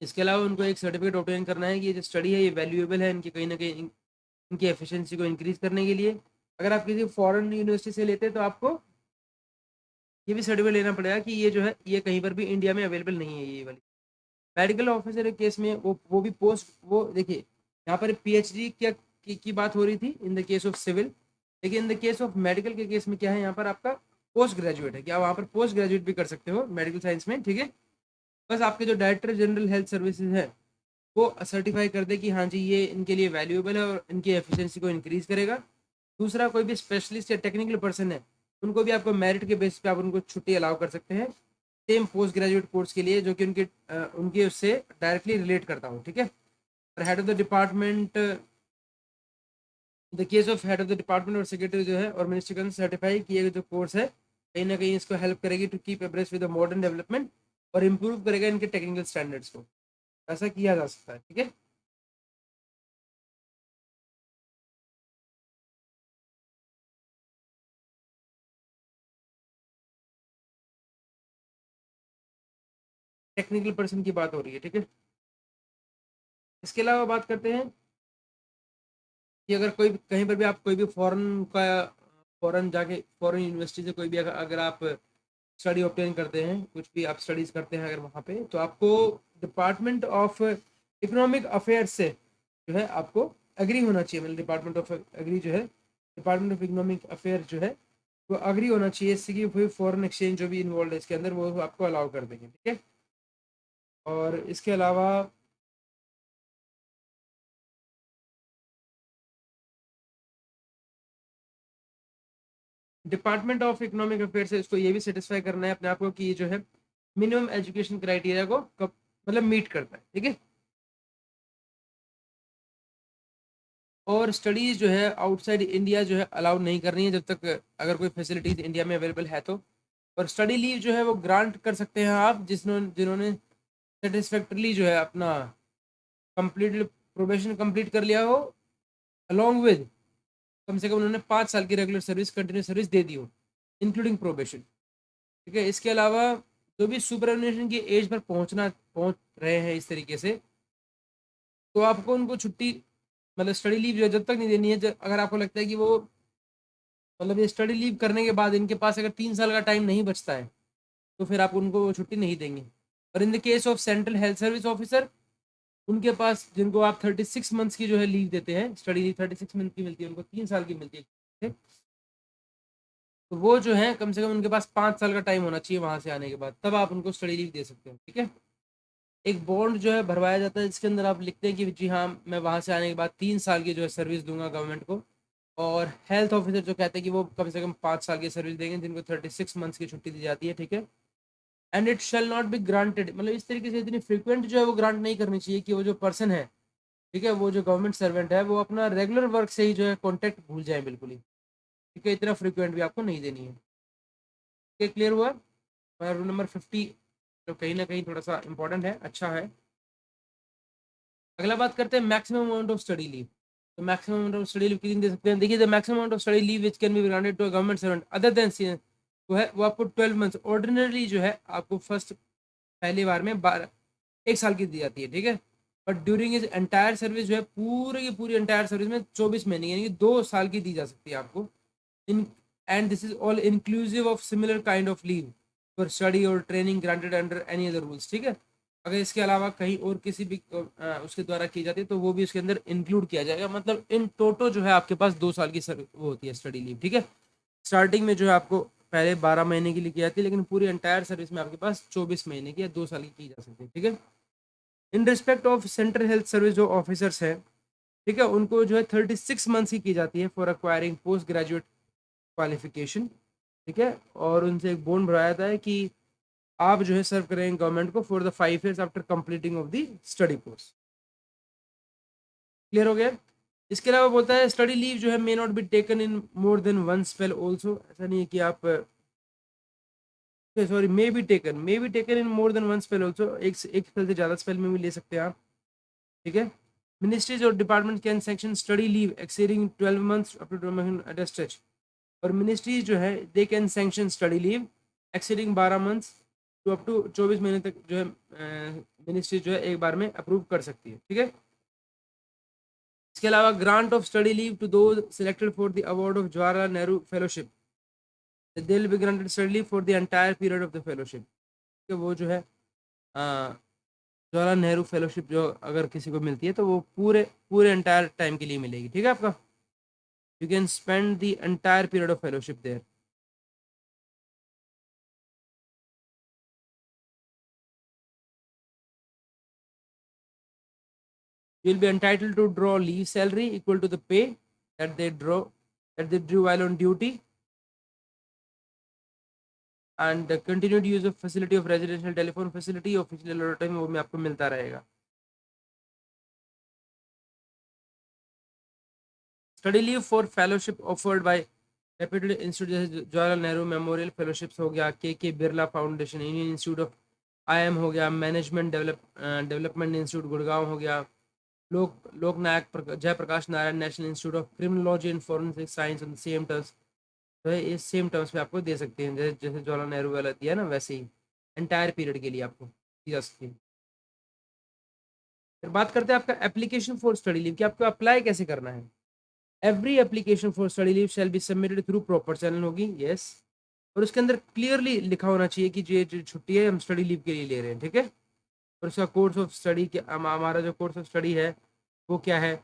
इसके अलावा उनको एक सर्टिफिकेट ऑब्टेन करना है कि ये जो स्टडी है ये वैल्यूएबल है इनकी कहीं ना कहीं इनकी एफिशिएंसी को इंक्रीज करने के लिए. अगर आप किसी फॉरेन यूनिवर्सिटी से लेते हैं तो आपको ये भी सर्टिफिकेट लेना पड़ेगा कि ये जो है ये कहीं पर भी इंडिया में अवेलेबल नहीं है ये वाली. मेडिकल ऑफिसर के केस में वो भी पोस्ट, वो देखिए यहाँ पर पीएचडी क्या की बात हो रही थी in the case of civil, लेकिन in the case of medical के केस में क्या है, यहाँ पर आपका पोस्ट ग्रेजुएट है, क्या वहाँ पर पोस्ट ग्रेजुएट भी कर सकते हो मेडिकल साइंस में, ठीक है। बस आपके जो डायरेक्टर जनरल हेल्थ सर्विसेज है वो सर्टिफाई कर दे कि हाँ जी ये इनके लिए वैल्यूएबल है और इनकी एफिशिएंसी को इंक्रीज करेगा। दूसरा, कोई भी स्पेशलिस्ट या टेक्निकल पर्सन है उनको भी आपको मेरिट के बेस पे आप उनको छुट्टी अलाउ कर सकते हैं, सेम पोस्ट ग्रेजुएट कोर्स के लिए जो कि उनके उससे डायरेक्टली रिलेट करता हो, ठीक है। और head of the department, the case of head of the department और सेक्रेटरी जो है और मिनिस्ट्री का सर्टिफाई किए गए जो कोर्स है कहीं ना कहीं इसको हेल्प करेगी to keep abreast with the modern development और इम्प्रूव करेगा इनके टेक्निकल स्टैंडर्ड्स को। ऐसा किया जा सकता है, ठीक है। टेक्निकल पर्सन की बात हो रही है, ठीक है। इसके अलावा बात करते हैं कि अगर कोई कहीं पर भी आप कोई भी फॉरेन जाके फॉरेन यूनिवर्सिटी से कोई भी अगर आप स्टडी ऑब्टेन करते हैं, कुछ भी आप स्टडीज करते हैं अगर वहाँ पे, तो आपको डिपार्टमेंट ऑफ इकोनॉमिक अफेयर्स से जो है आपको एग्री होना चाहिए, मतलब डिपार्टमेंट ऑफ एग्री जो है, डिपार्टमेंट ऑफ इकोनॉमिक अफेयर जो है वो एग्री होना चाहिए इससे कि कोई फॉरेन एक्सचेंज जो भी इन्वॉल्व है इसके अंदर वो आपको अलाउ कर देंगे, ठीक है। और इसके अलावा डिपार्टमेंट ऑफ इकोनॉमिक अफेयर से इसको ये भी सेटिस्फाई करना है अपने आप को कि ये जो है मिनिमम एजुकेशन क्राइटेरिया को कब मतलब मीट करता है, ठीक है। और स्टडीज जो है आउटसाइड इंडिया जो है अलाउ नहीं करनी है जब तक अगर कोई फैसिलिटीज इंडिया में अवेलेबल है तो। और स्टडी लीव जो है वो ग्रांट कर सकते हैं आप जिन्होंने जिन्होंने सेटिस्फैक्टरली जो है अपना कंप्लीट प्रोबेशन कंप्लीट कर लिया हो, अलॉन्ग विद कम से कम उन्होंने 5 साल की रेगुलर सर्विस कंटिन्यू सर्विस दे दी हो इंक्लूडिंग प्रोबेशन, ठीक है। इसके अलावा जो भी सुपरएनुएशन की एज पर पहुंच रहे हैं इस तरीके से, तो आपको उनको छुट्टी मतलब स्टडी लीव जो है जब तक नहीं देनी है अगर आपको लगता है कि वो मतलब ये स्टडी लीव करने के बाद इनके पास अगर 3 साल का टाइम नहीं बचता है तो फिर आप उनको वो छुट्टी नहीं देंगे। और इन the case of central health service officer, उनके पास जिनको आप 36 मंथ्स की जो है लीव देते हैं, स्टडी लीव 36 मंथ की मिलती है, उनको 3 साल की मिलती है, तो वो जो है कम से कम उनके पास 5 साल का टाइम होना चाहिए वहां से आने के बाद, तब आप उनको स्टडी लीव दे सकते हो, ठीक है। एक बॉन्ड जो है भरवाया जाता है जिसके अंदर आप लिखते हैं कि जी हाँ मैं वहां से आने के बाद 3 साल की जो है सर्विस दूंगा गवर्नमेंट को। और हेल्थ ऑफिसर जो कहते हैं कि वो कम से कम 5 साल की सर्विस देंगे जिनको 36 मंथ्स की छुट्टी दी जाती है, ठीक है। And it shall not be granted, मतलब इस तरीके से इतनी फ्रिक्वेंट जो है वो ग्रांट नहीं करनी चाहिए कि वो जो पर्सन है, ठीक है, वो जो गवर्नमेंट सर्वेंट है वो अपना रेगुलर वर्क से ही जो है कॉन्टेक्ट भूल जाए बिल्कुल ही, ठीक है। इतना फ्रिक्वेंट भी आपको नहीं देनी है, ठीक, क्लियर हुआ। रूल नंबर 50 जो कहीं ना कहीं थोड़ा सा इंपॉर्टेंट है, अच्छा है। अगला बात करते हैं maximum amount of study leave. तो maximum amount of study leave कितनी दे सकते हैं, देखिए the maximum amount of study leave which can be granted to a government servant other than वो है वो आपको 12 मंथ्स ऑर्डिनरी जो है आपको फर्स्ट पहली बार में 1 साल की दी जाती है, ठीक है। But during is entire service जो है पूरी की पूरी एंटायर सर्विस में 24 महीने यानी कि 2 साल की दी जा सकती है आपको in and this is all inclusive of similar kind of leave for study और training granted under any other rules, ठीक है। अगर इसके अलावा कहीं और किसी भी उसके द्वारा की जाती है तो वो भी उसके अंदर इंक्लूड किया जाएगा, मतलब इन टोटल जो है आपके पास 2 साल की वो होती है स्टडी लीव, ठीक है। स्टार्टिंग में जो है आपको पहले 12 महीने की ली की जाती है लेकिन पूरी एंटायर सर्विस में आपके पास 24 महीने की या 2 साल की जा सकती है, ठीक है। In respect of central health service जो ऑफिसर्स है, ठीक है, उनको जो है 36 मंथ्स की जाती है for acquiring post graduate qualification, ठीक है। और उनसे एक बॉन्ड भराया जाता है कि आप जो है सर्व करेंगे गवर्नमेंट को for the 5 years after completing of the study course, clear हो गया। इसके अलावा बोलता है स्टडी लीव जो है मे not be taken in more than one spell also, ऐसा नहीं है कि आप sorry may be taken in more than one spell also, एक स्पेल से ज़्यादा स्पेल में भी ले सकते हैं आप, ठीक है। मिनिस्ट्रीज और department can sanction study leave exceeding 12 months up to 12 at a stretch. और मिनिस्ट्रीज जो है they can sanction study leave exceeding 12 months तो अप टू 24 महीने तक जो है मिनिस्ट्री जो है एक बार में अप्रूव कर सकती है, ठीक है। इसके अलावा grant of study leave to those selected for the award of Jawaharlal Nehru fellowship, they will be granted study leave for the entire period of the fellowship, वो जो है जवाहरलाल नेहरू फेलोशिप जो अगर किसी को मिलती है तो वो पूरे पूरे एंटायर टाइम के लिए मिलेगी, ठीक है आपका। You can spend the entire period of fellowship there. You will be entitled to draw leave salary equal to the pay that they draw that they drew while on duty, and the continued use of facility of residential telephone facility official allotted time वो में आपको मिलता रहेगा। Study leave for fellowship offered by reputed institute जैसे Jawaharlal Nehru memorial fellowships हो गया, K Birla foundation, Indian institute of IM हो गया, मैनेजमेंट डेवलपमेंट इंस्टीट्यूट गुड़गांव हो गया, Loknayak Jayaprakash Narayan national institute of criminology and forensic science on same terms. तो है इस सेम टर्म्स पे आपको दे सकते हैं, जैसे जैसे जवाहरलाल नेहरू वाला दिया ना वैसे ही एंटायर पीरियड के लिए आपको दी जा सकती है। फिर बात करते हैं आपका एप्लीकेशन फॉर स्टडी लीव कि आपको अप्लाई कैसे करना है। Every application for study leave shall be submitted through proper channel होगी, यस। और उसके अंदर क्लियरली लिखा होना चाहिए कि जो छुट्टी है हम स्टडी लीव के लिए ले रहे हैं, ठीक है। और उसका कोर्स ऑफ स्टडी हमारा जो कोर्स ऑफ स्टडी है वो क्या है,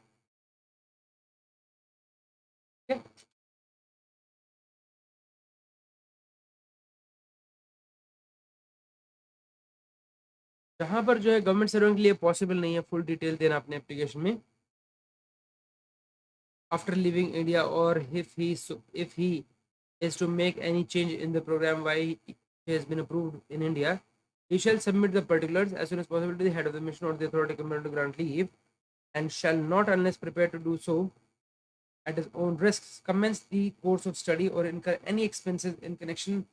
ठीक है। जहाँ पर जो है गवर्नमेंट सर्वेंट के लिए पॉसिबल नहीं है फुल डिटेल देना अपने एप्लीकेशन में, after leaving India, or if he is to make any change in the program why he has been approved in India, he shall submit the particulars as soon as possible to the head of the mission or the authority competent to grant leave, and shall not, unless prepared to do so at his own risks, commence the course of study or incur any expenses in connection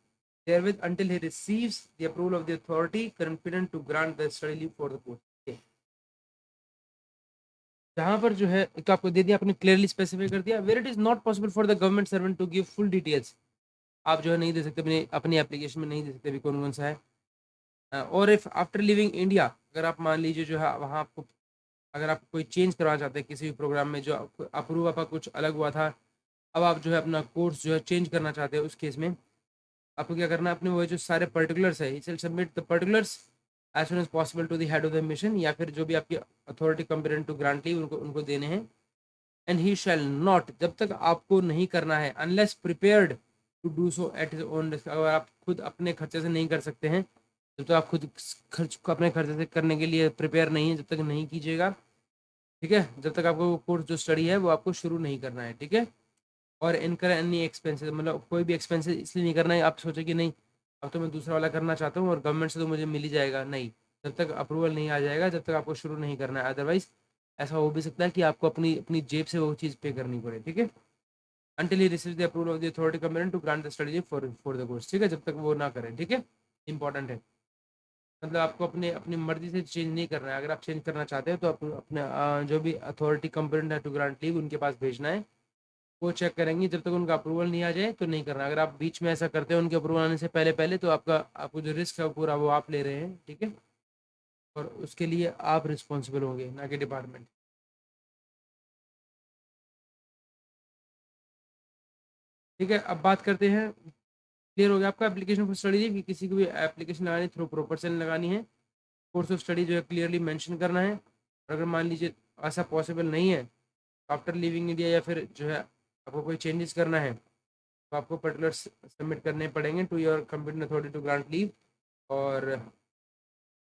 therewith until he receives the approval of the authority competent to grant the study leave for the course. Okay. जहाँ पर जो है एक तो आपको दे दिया, आपने clearly specify कर दिया, where it is not possible for the government servant to give full details. आप जो है नहीं दे सकते, अपनी अपनी एप्लीकेशन में नहीं दे सकते अभी कौन कौन सा है। और इफ आफ्टर लिविंग इंडिया, अगर आप मान लीजिए जो है वहाँ आपको अगर आप कोई चेंज करवाना चाहते हैं किसी भी प्रोग्राम में जो अप्रूव आपका कुछ अलग हुआ था, अब आप जो है अपना कोर्स जो है चेंज करना चाहते हैं, उस केस में आपको क्या करना है, अपने वो जो सारे पर्टिकुलर्स है it will submit the particulars as soon as possible to the head of the mission, या फिर जो भी आपकी authority competent to grant leave उनको उनको देने हैं। एंड ही शैल नॉट, जब तक आपको नहीं करना है, unless prepared to do so at his own risk, अगर आप खुद अपने खर्चे से नहीं कर सकते हैं, जब तक आप खुद खर्च को अपने खर्चे से करने के लिए प्रिपेयर नहीं है, जब तक नहीं कीजिएगा, ठीक है। जब तक आपको वो कोर्स जो स्टडी है वो आपको शुरू नहीं करना है, ठीक है। और इनकर एनी एक्सपेंसेस, मतलब कोई भी एक्सपेंसेस इसलिए नहीं करना है आप सोचे कि नहीं अब तो मैं दूसरा वाला करना चाहता हूँ और गवर्नमेंट से तो मुझे मिल ही जाएगा, नहीं। जब तक अप्रूवल नहीं आ जाएगा जब तक आपको शुरू नहीं करना है, अदरवाइज ऐसा हो भी सकता है कि आपको अपनी अपनी जेब से वो चीज़ पे करनी पड़े, ठीक है। Until he receive the approval of the authority competent to grant the study for the course, ठीक है, जब तक वो ना करें, ठीक है। इंपॉर्टेंट है, मतलब आपको अपने अपनी मर्जी से चेंज नहीं करना है। अगर आप चेंज करना चाहते हैं तो आप अपने जो भी अथॉरिटी कंपेटेंट है टू ग्रांट लीव उनके पास भेजना है, वो चेक करेंगे, जब तक उनका अप्रूवल नहीं आ जाए तो नहीं करना। अगर आप बीच में ऐसा करते हैं उनके अप्रूवल आने से पहले पहले, तो आपका आपको जो रिस्क है वो पूरा वो आप ले रहे हैं, ठीक है। और उसके लिए आप रिस्पॉन्सिबल होंगे, ना कि डिपार्टमेंट। ठीक है, अब बात करते हैं, क्लियर हो गया आपका एप्लीकेशन फॉर स्टडी कि किसी को भी एप्लीकेशन लगानी थ्रू प्रॉपर सेल लगानी है, कोर्स ऑफ स्टडी जो है क्लियरली मेंशन करना है। और अगर मान लीजिए ऐसा पॉसिबल नहीं है, आफ्टर लिविंग इंडिया या फिर जो है आपको कोई चेंजेस करना है, तो आपको पर्टिकुलर सबमिट करने पड़ेंगे to your computer authority to grant leave. और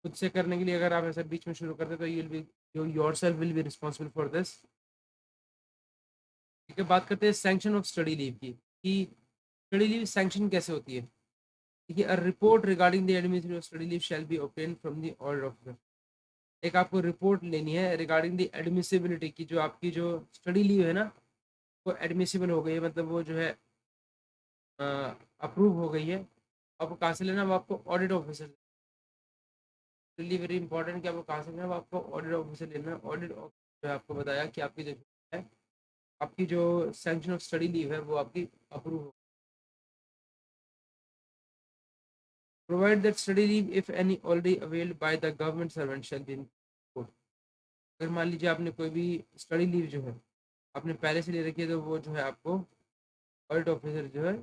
खुद से करने के लिए अगर आप ऐसा बीच में शुरू करते तो you will be yourself will be responsible for this. ठीक है, बात करते हैं सैंक्शन ऑफ स्टडी लीव की कि स्टडी लीव सैंक्शन कैसे होती है। देखिए, a report regarding the admission of study leave shall be obtain from the order officer. एक आपको रिपोर्ट लेनी है रिगार्डिंग द एडमिसिबिलिटी की, जो आपकी जो स्टडी लीव है ना वो एडमिसिबल हो गई है, मतलब वो जो है अप्रूव हो गई है। आपको कहाँ से लेना है, वो आपको audit officer, really very important कि आपको कहाँ से लेना है, वो आपको ऑडिट ऑफिसर लेना है। ऑडिट ऑफिसर आपको बताया कि आपकी जो है आपकी जो सैंक्शन ऑफ स्टडी लीव है वो आपकी अप्रूव हो। Provide that study leave if any already availed bye the government servant shall be in court. अगर मान लीजिए आपने कोई भी स्टडी लीव जो है आपने पहले से ले रखी है, तो वो जो है आपको ऑडिट ऑफिसर जो है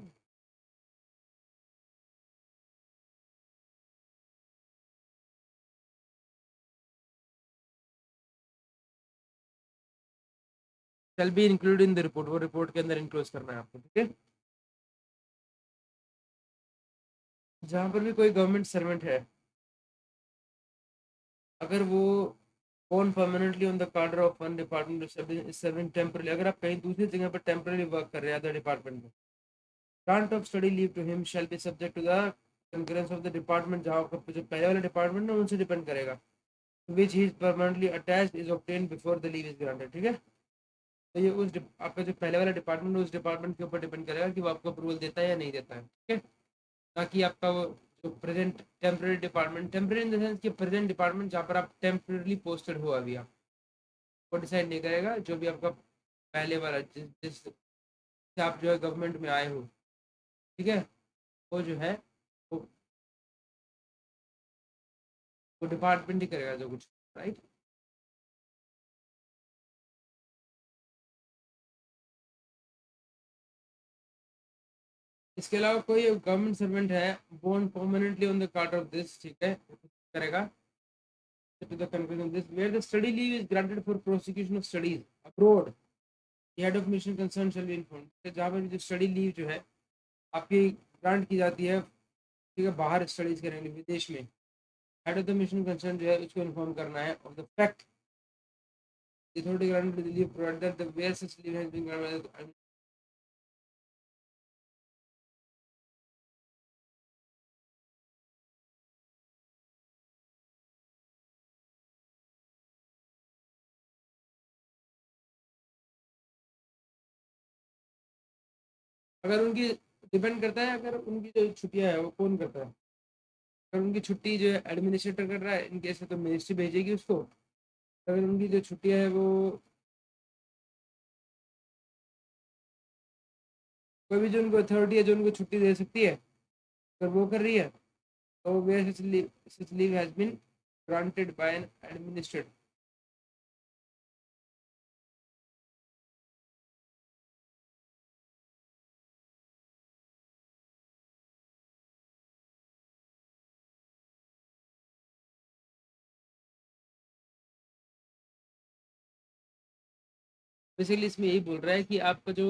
shall be include in the report, वो रिपोर्ट के अंदर इंक्लूड करना है आपको, ठीक है। जहाँ पर भी कोई गवर्नमेंट सर्वेंट है, अगर वो कौन परमानेंटली ऑन द कार्डर of one department serving temporary, अगर आप कहीं दूसरी जगह पर टेम्पररी वर्क कर रहे हैं अदर डिपार्टमेंट में, grant of study leave to him shall be subject to the concurrence of the department, जहाँ आपका जो पहले वाला डिपार्टमेंट है उनसे डिपेंड करेगा, which he is permanently attached is obtained before the leave is granted, ठीक है। तो ये आपका जो पहले वाला डिपार्टमेंट है उस डिपार्टमेंट के ऊपर डिपेंड करेगा कि वो आपको अप्रूवल देता है या नहीं देता है, ठीक है। ताकि आपका वो जो present temporary department, temporary in the sense कि प्रेजेंट डिपार्टमेंट जहाँ पर आप टेम्पररी पोस्टेड हो अभी, आप वो डिसाइड नहीं करेगा, जो भी आपका पहले वाला जिस से आप जो है गवर्नमेंट में आए हो, ठीक है, वो जो है वो, वो डिपार्टमेंट ही करेगा जो कुछ, राइट। इसके अलावा कोई गवर्नमेंट सर्वेंट है born permanently on the card of this, ठीक है, करेगा to the conclusion this where the study leave is granted for prosecution of studies abroad, the head of mission concerned shall be informed, जहाँ पर जो study leave जो है आपकी grant की जाती है, ठीक है, बाहर स्टडीज करने के लिए विदेश में, head of the mission concern जो है उसको इन्फॉर्म करना है of the fact the authority granted the leave provided that the where such leave has been granted. अगर उनकी डिपेंड करता है, अगर उनकी जो छुट्टियां है वो कौन करता है, अगर उनकी छुट्टी जो है एडमिनिस्ट्रेटर कर रहा है इन केस में तो मिनिस्ट्री भेजेगी उसको, अगर उनकी जो छुट्टियां है वो कोई भी जो उनको अथॉरिटी है जो उनको छुट्टी दे सकती है, अगर वो कर रही है तो where such leave has been granted by an administrator. Basically इसमें यही बोल रहा है कि आपका जो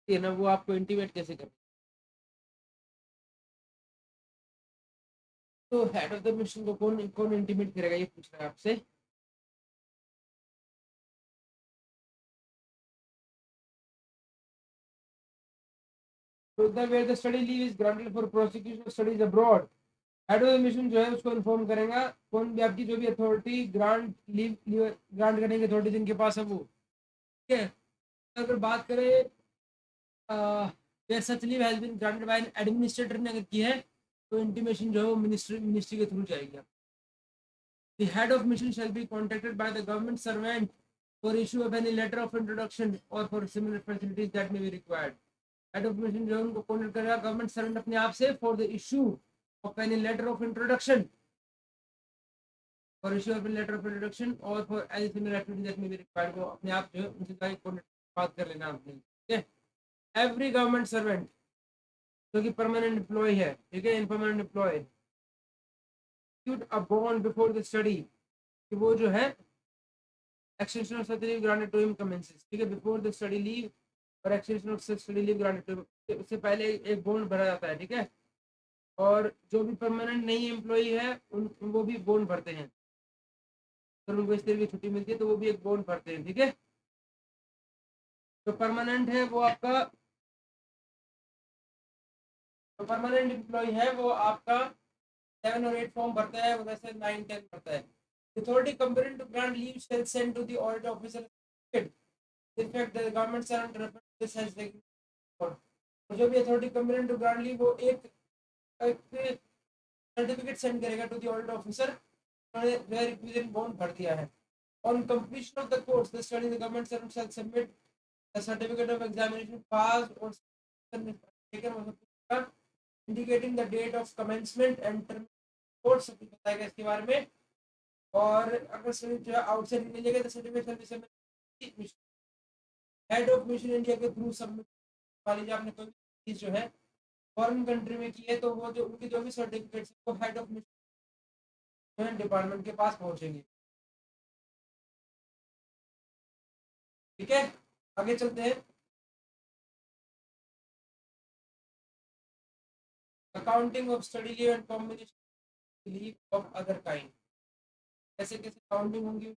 है ना वो आपको इंटीमेट कैसे कर, तो हेड ऑफ द मिशन को कौन कौन इंटीमेट करेगा ये पूछ रहा है आपसे। तो the where the study leave is granted for prosecution studies abroad, head of the mission जो है उसको इन्फॉर्म करेगा, कौन भी आपकी जो भी अथॉरिटी ग्रांट लीव ग्रांट करने की अथॉरिटी जिनके पास है वो, ठीक है। अगर बात करें where such leave has been granted by administrator ने अगर की है, तो इंटीमेशन जो है वो मिनिस्ट्री के थ्रू जाएगी। The head of mission shall be contacted by the government servant for issue of any letter of introduction or for similar facilities that may be required. Head of mission जो उनको contact करेगा government servant अपने आप से for the issue of any letter of introduction, for issue of letter of introduction और for any similar activity that may be required, वो अपने आप जो है उनसे जाके कॉन्टेक्ट बात कर लेना आपने, ठीक है। एवरी गवर्नमेंट सर्वेंट जो कि परमानेंट एम्प्लॉय है, ठीक है, in permanent employ, a bond before the study, कि वो जो है extension of such leave granted to him commences, ठीक है, बिफोर द स्टडी लीव और extension of such study leave granted to him, उससे पहले एक बॉन्ड भरा जाता है, ठीक है। और जो भी परमानेंट नहीं एम्प्लॉई है उन वो भी बॉन्ड भरते हैं, अगर उनको इस तरह की छुट्टी मिलती है तो वो भी एक बॉन्ड भरते हैं, ठीक है। जो परमानेंट है वो आपका, जो परमानेंट एम्प्लॉय है वो आपका 7 और 8 फॉर्म भरता है, वैसे 9-10 भरता है। Authority competent to grant leave shall send to the audit officer. In fact, the government servant referred this as the और जो भी authority complaint to grant leave वो एक सर्टिफिकेट सेंड करेगा टू द ऑडिट ऑफिसर, जो requisite bond भर दिया है। On completion of the course the study the government servant shall submit the certificate of examination pass और taken indicating the date of commencement and term, course बताएगा इसके बारे में। और अगर जो है आउटसाइड मिलेगा तो certificate submit head of mission India के थ्रू सबमिट, मान लीजिए आपने कोई चीज जो है फॉरेन कंट्री में की है तो वो जो उनकी जो भी सर्टिफिकेट्स वो हेड ऑफ मिशन डिपार्टमेंट के पास पहुंचेंगे, ठीक है। आगे चलते हैं। Accounting of study leave and combination leave of other kind, कैसे कैसे काउंटिंग होंगी।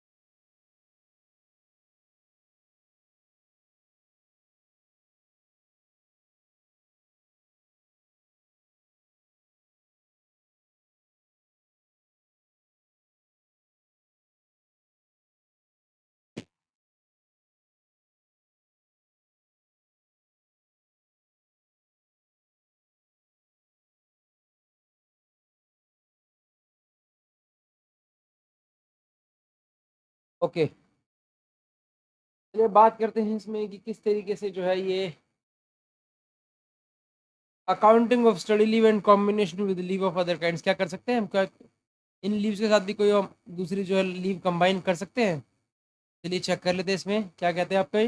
ओके, चलिए बात करते हैं इसमें कि किस तरीके से जो है ये accounting of study leave and combination with leave of other kinds क्या कर सकते हैं हम, क्या इन लीव्स के साथ भी कोई हम दूसरी जो है लीव कंबाइन कर सकते हैं। चलिए चेक कर लेते हैं इसमें क्या कहते हैं आपका।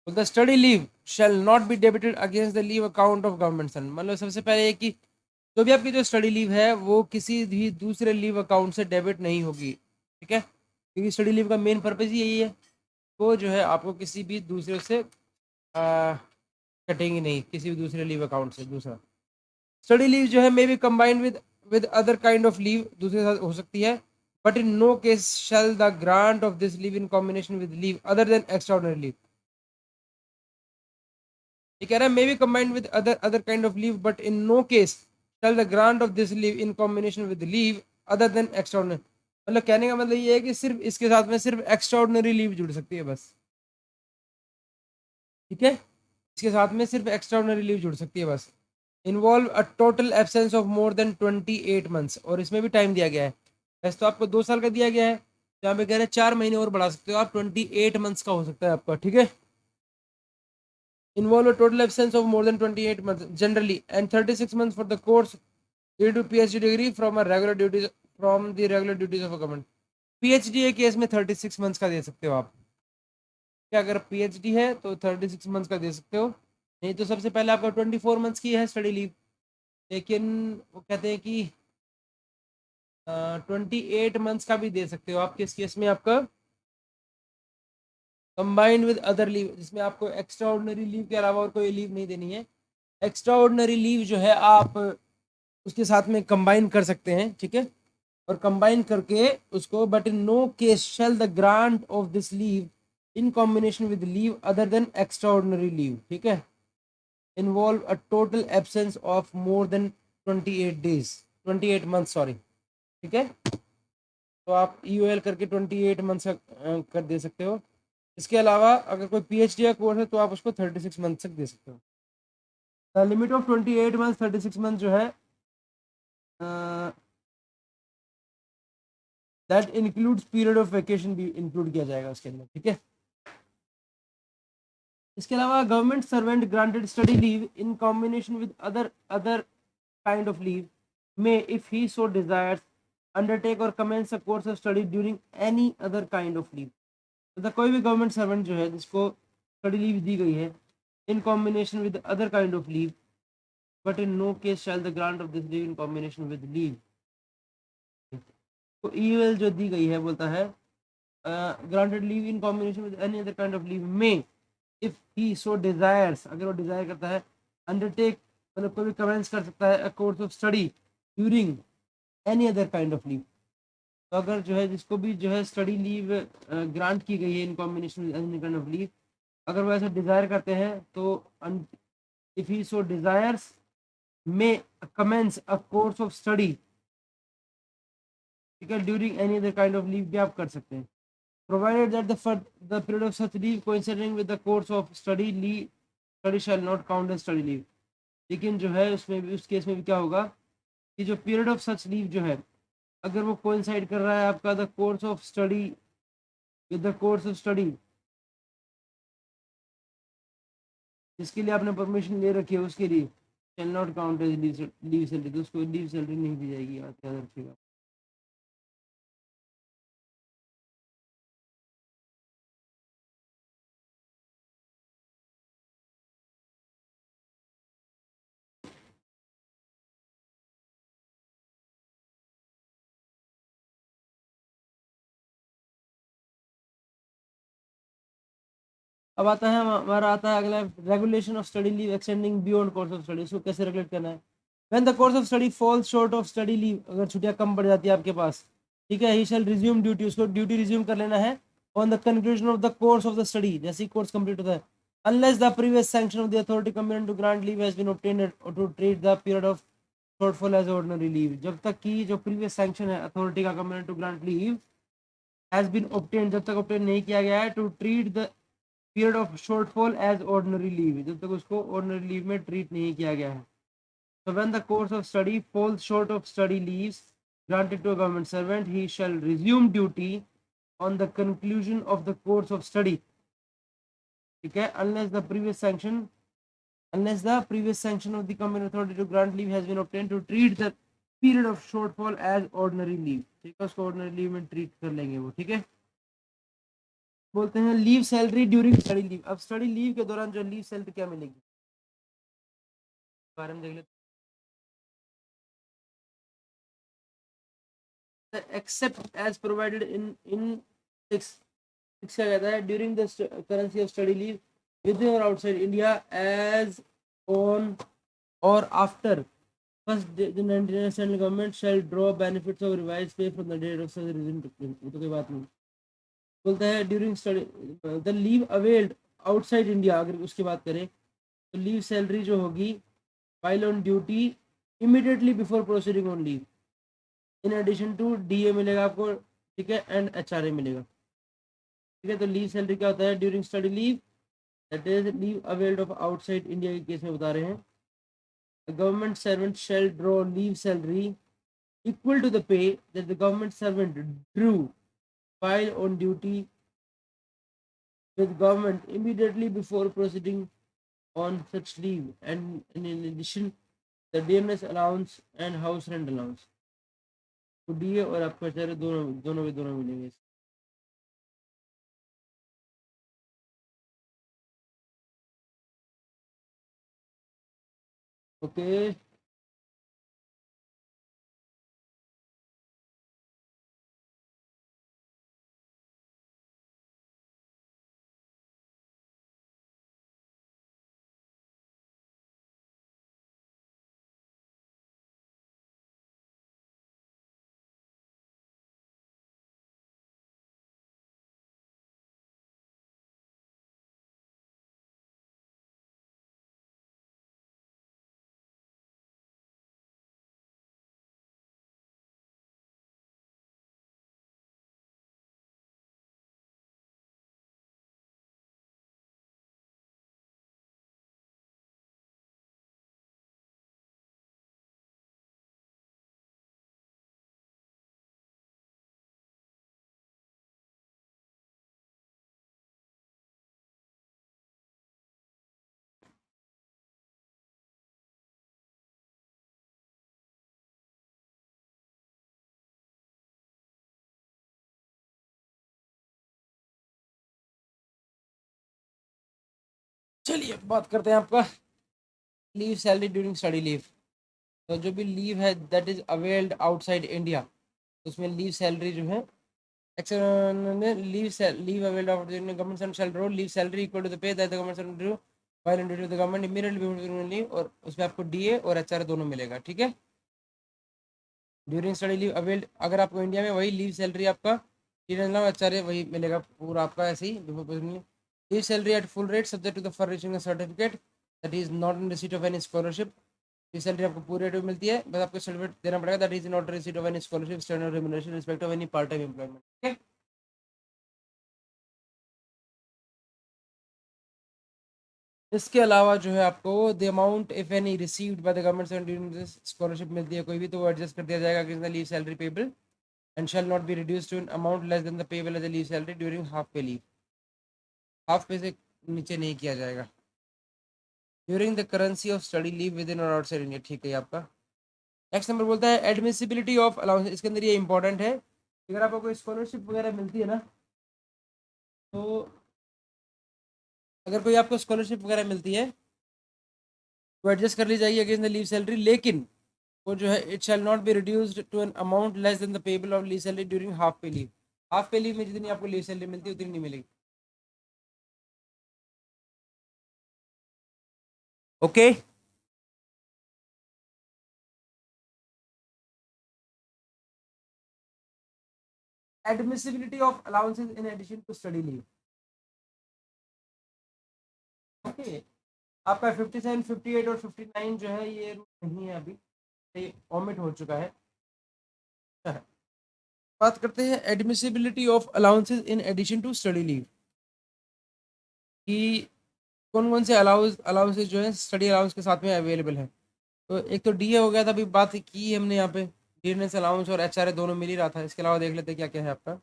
The study leave shall not be debited against the leave account of government son, मतलब सबसे पहले ये कि जो भी आपकी जो स्टडी लीव है वो किसी भी दूसरे लीव अकाउंट से डेबिट नहीं होगी, ठीक है, क्योंकि स्टडी लीव का मेन पर्पज ही यही है। वो जो है आपको किसी भी दूसरे से कटेंगी नहीं, किसी भी दूसरे लीव अकाउंट से। दूसरा, स्टडी लीव जो है may be combined with other kind of leave, दूसरे साथ हो सकती है, but in no case shall the grant of this leave in combination with leave other than extraordinary leave. ये कह रहा है may be combined with other other kind of leave but in no case shall the grant of this leave in combination with leave other than extraordinary. मतलब कहने का मतलब ये है कि सिर्फ इसके साथ में सिर्फ एक्स्ट्राऑर्डिनरी लीव जुड़ सकती है बस, ठीक है, इसके साथ में सिर्फ एक्स्ट्राऑर्डिनरी लीव जुड़ सकती है बस। Involve a total absence of more than 28 months, और इसमें भी टाइम दिया गया है। वैसे तो आपको 2 साल का दिया गया है, यहाँ पे कह रहे हैं 4 महीने और बढ़ा सकते हो आप, 28 मंथ्स का हो सकता है आपका, ठीक है। Involve a total absence of more than 28 months generally and 36 months for the course due to PhD degree from the regular duties of a government। PhD के केस में 36 मंथ्स का दे सकते हो आप, क्या अगर PhD है तो 36 मंथ्स का दे सकते हो, नहीं तो सबसे पहले आपका 24 मंथ्स की है स्टडी लीव, लेकिन वो कहते हैं कि 28 मंथ्स का भी दे सकते हो आप, किस केस में आपका कंबाइंड विद अदर लीव, जिसमें आपको एक्स्ट्रा ऑर्डिनरी लीव के अलावा और कोई लीव नहीं देनी है। एक्स्ट्रा ऑर्डिनरी लीव जो है आप उसके साथ में कंबाइन कर सकते हैं, ठीक है, और कंबाइन करके उसको, but in no case shall the grant of this leave in combination with leave other than extraordinary leave, ठीक है, involve a total absence of more than 28 days, 28 month sorry, ठीक है। तो आप EOL करके 28 months कर दे सकते हो। इसके अलावा अगर कोई PhD का कोर्स है तो आप उसको 36 मंथ तक दे सकते हो। The limit of 28 month 36 month जो है that includes period of vacation भी इंक्लूड किया जाएगा उसके अंदर, ठीक है। इसके अलावा government servant granted study leave in combination with other kind of leave may if he so desires undertake और commence a course of study during any other kind of leave. मतलब कोई भी गवर्नमेंट सर्वेंट जो है जिसको study leave दी गई है in combination with other kind of leave but in no case shall the grant of this leave in combination with leave, तो EOL जो दी गई है बोलता है granted leave in combination with any other kind of leave में if he so desires, अगर वो डिजायर करता है, अंडरटेक मतलब कोई भी कमेंस कर सकता है अ course of study during any other kind of leave. तो अगर जो है जिसको भी जो है स्टडी लीव ग्रांट की गई है in combination with any kind of leave, अगर वो ऐसा डिजायर करते हैं तो if he so desires may commence a course of study, ठीक है, during any other kind of leave भी आप कर सकते हैं, provided that the period of such leave coinciding with the course of study shall not count as study leave। लेकिन जो है उसमें भी, उस केस में भी क्या होगा कि जो पीरियड ऑफ सच लीव जो है अगर वो कोइंसाइड कर रहा है आपका the course of study with the course of study जिसके लिए आपने परमिशन ले रखी है उसके लिए shall not count as leave salary, तो उसको लीव सैलरी नहीं दी जाएगी, याद रखिएगा। अब आता है हमारा आता है अगला regulation of study leave extending beyond course of study, इसको कैसे रेगुलेट करना है। When the course of study falls short of study leave, अगर छुट्टियां कम पड़ जाती है आपके पास, ठीक है, ही शैल रिज्यूम ड्यूटी, उसको ड्यूटी रिज्यूम कर लेना है on the conclusion of the course of the study, जैसे ही कोर्स कंप्लीट होता है, unless the previous sanction of the authority competent to grant leave has been obtained or to treat the period of shortfall as ordinary leave, जब तक कि जो previous sanction है authority का competent to grant leave has been obtained, जब तक obtain नहीं किया गया है, to treat the period of shortfall as ordinary leave, जब तक उसको ordinary leave में treat नहीं किया गया है। So when the course of study falls short of study leaves granted to a government servant, he shall resume duty on the conclusion of the course of study, ठीक है, unless the previous sanction of the competent authority to grant leave has been obtained to treat the period of shortfall as ordinary leave, ठीक है, उसको ordinary leave में treat कर लेंगे वो, ठीक है। बोलते हैं leave salary during study leave, अब स्टडी लीव के दौरान जो लीव सैलरी क्या मिलेगी बारे में देख लेते हैं। एक्सेप्ट एज प्रोवाइडेड इन 6 क्या कहता है, during the currency of study leave with और आउटसाइड इंडिया एज ऑन और after first the Nigerian central government shall draw benefits of revised pay from the date of such resume to claim, वो तो कोई बात नहीं। बोलता है during study the leave availed outside India, अगर उसकी बात करें तो लीव सैलरी जो होगी while on duty immediately before proceeding on leave, in addition to DA मिलेगा आपको, ठीक है, एंड HRA मिलेगा, ठीक है। तो लीव सैलरी क्या होता है during study leave, that is leave availed of outside India के केस में बता रहे हैं। Government servant shall draw leave salary equal to the pay that the government servant drew while on duty with government immediately before proceeding on such leave, and in addition the DMS allowance and house rent allowance, तो DA और आपका चाहे दोनों दोनों के दोनों मिलेंगे। Okay, चलिए बात करते हैं आपका leave salary during study leave. तो जो भी लीव है that is availed outside India, उसमें लीव सैलरी जो है leave availed outside government shall draw leave salary equal to the pay that the government draw while on duty the government immediately before leave, और उसमें आपको DA और HRA दोनों मिलेगा, ठीक है। ड्यूरिंग स्टडी लीव अवेल्ड, अगर आपको इंडिया में वही लीव सैलरी आपका HRA वही मिलेगा पूरा आपका ऐसे ही before leave salary at full rate subject to the for certificate that is not in receipt of any scholarship, ये सैलरी आपको पूरे रेट में मिलती है, बस आपको सर्टिफिकेट देना पड़ेगा that is not receipt of any scholarship standard remuneration respect of any part time employment, ठीक है। इसके अलावा जो है आपको the amount if any received by the government scholarship मिलती है कोई भी, तो वो एडजस्ट कर दिया जाएगा against the leave salary payable and shall not be reduced to an amount less than the payable as a leave salary during half pay leave, half pay से नीचे नहीं किया जाएगा during the currency of study leave within और outside India, ठीक है आपका। Next number बोलता है एडमिसिबिलिटी ऑफ अलाउंस, इसके अंदर ये इंपॉर्टेंट है, अगर आपको कोई स्कॉलरशिप वगैरह मिलती है ना, तो अगर कोई आपको स्कॉलरशिप वगैरह मिलती है तो एडजस्ट कर ली जाएगी अगेंस्ट द लीव सैलरी, लेकिन वो जो है it shall not be reduced to an amount less than the payable of leave salary during half pay leave, half pay leave में जितनी आपको लीव सैलरी मिलती है उतनी नहीं मिलेगी। Okay. Admissibility of allowances in addition to study leave. Okay, आपका 57, 58 और 59 जो है ये रूल नहीं है अभी, ये ओमिट हो चुका है। बात करते हैं admissibility of allowances in addition to study leave कि कौन कौन से अलाउंसेस जो है स्टडी अलाउंस के साथ में अवेलेबल है। तो एक तो डीए हो गया था, अभी बात की हमने यहाँ पे, डियरनेस अलाउंस और एचआरए दोनों मिल ही रहा था। इसके अलावा देख लेते हैं क्या क्या है आपका।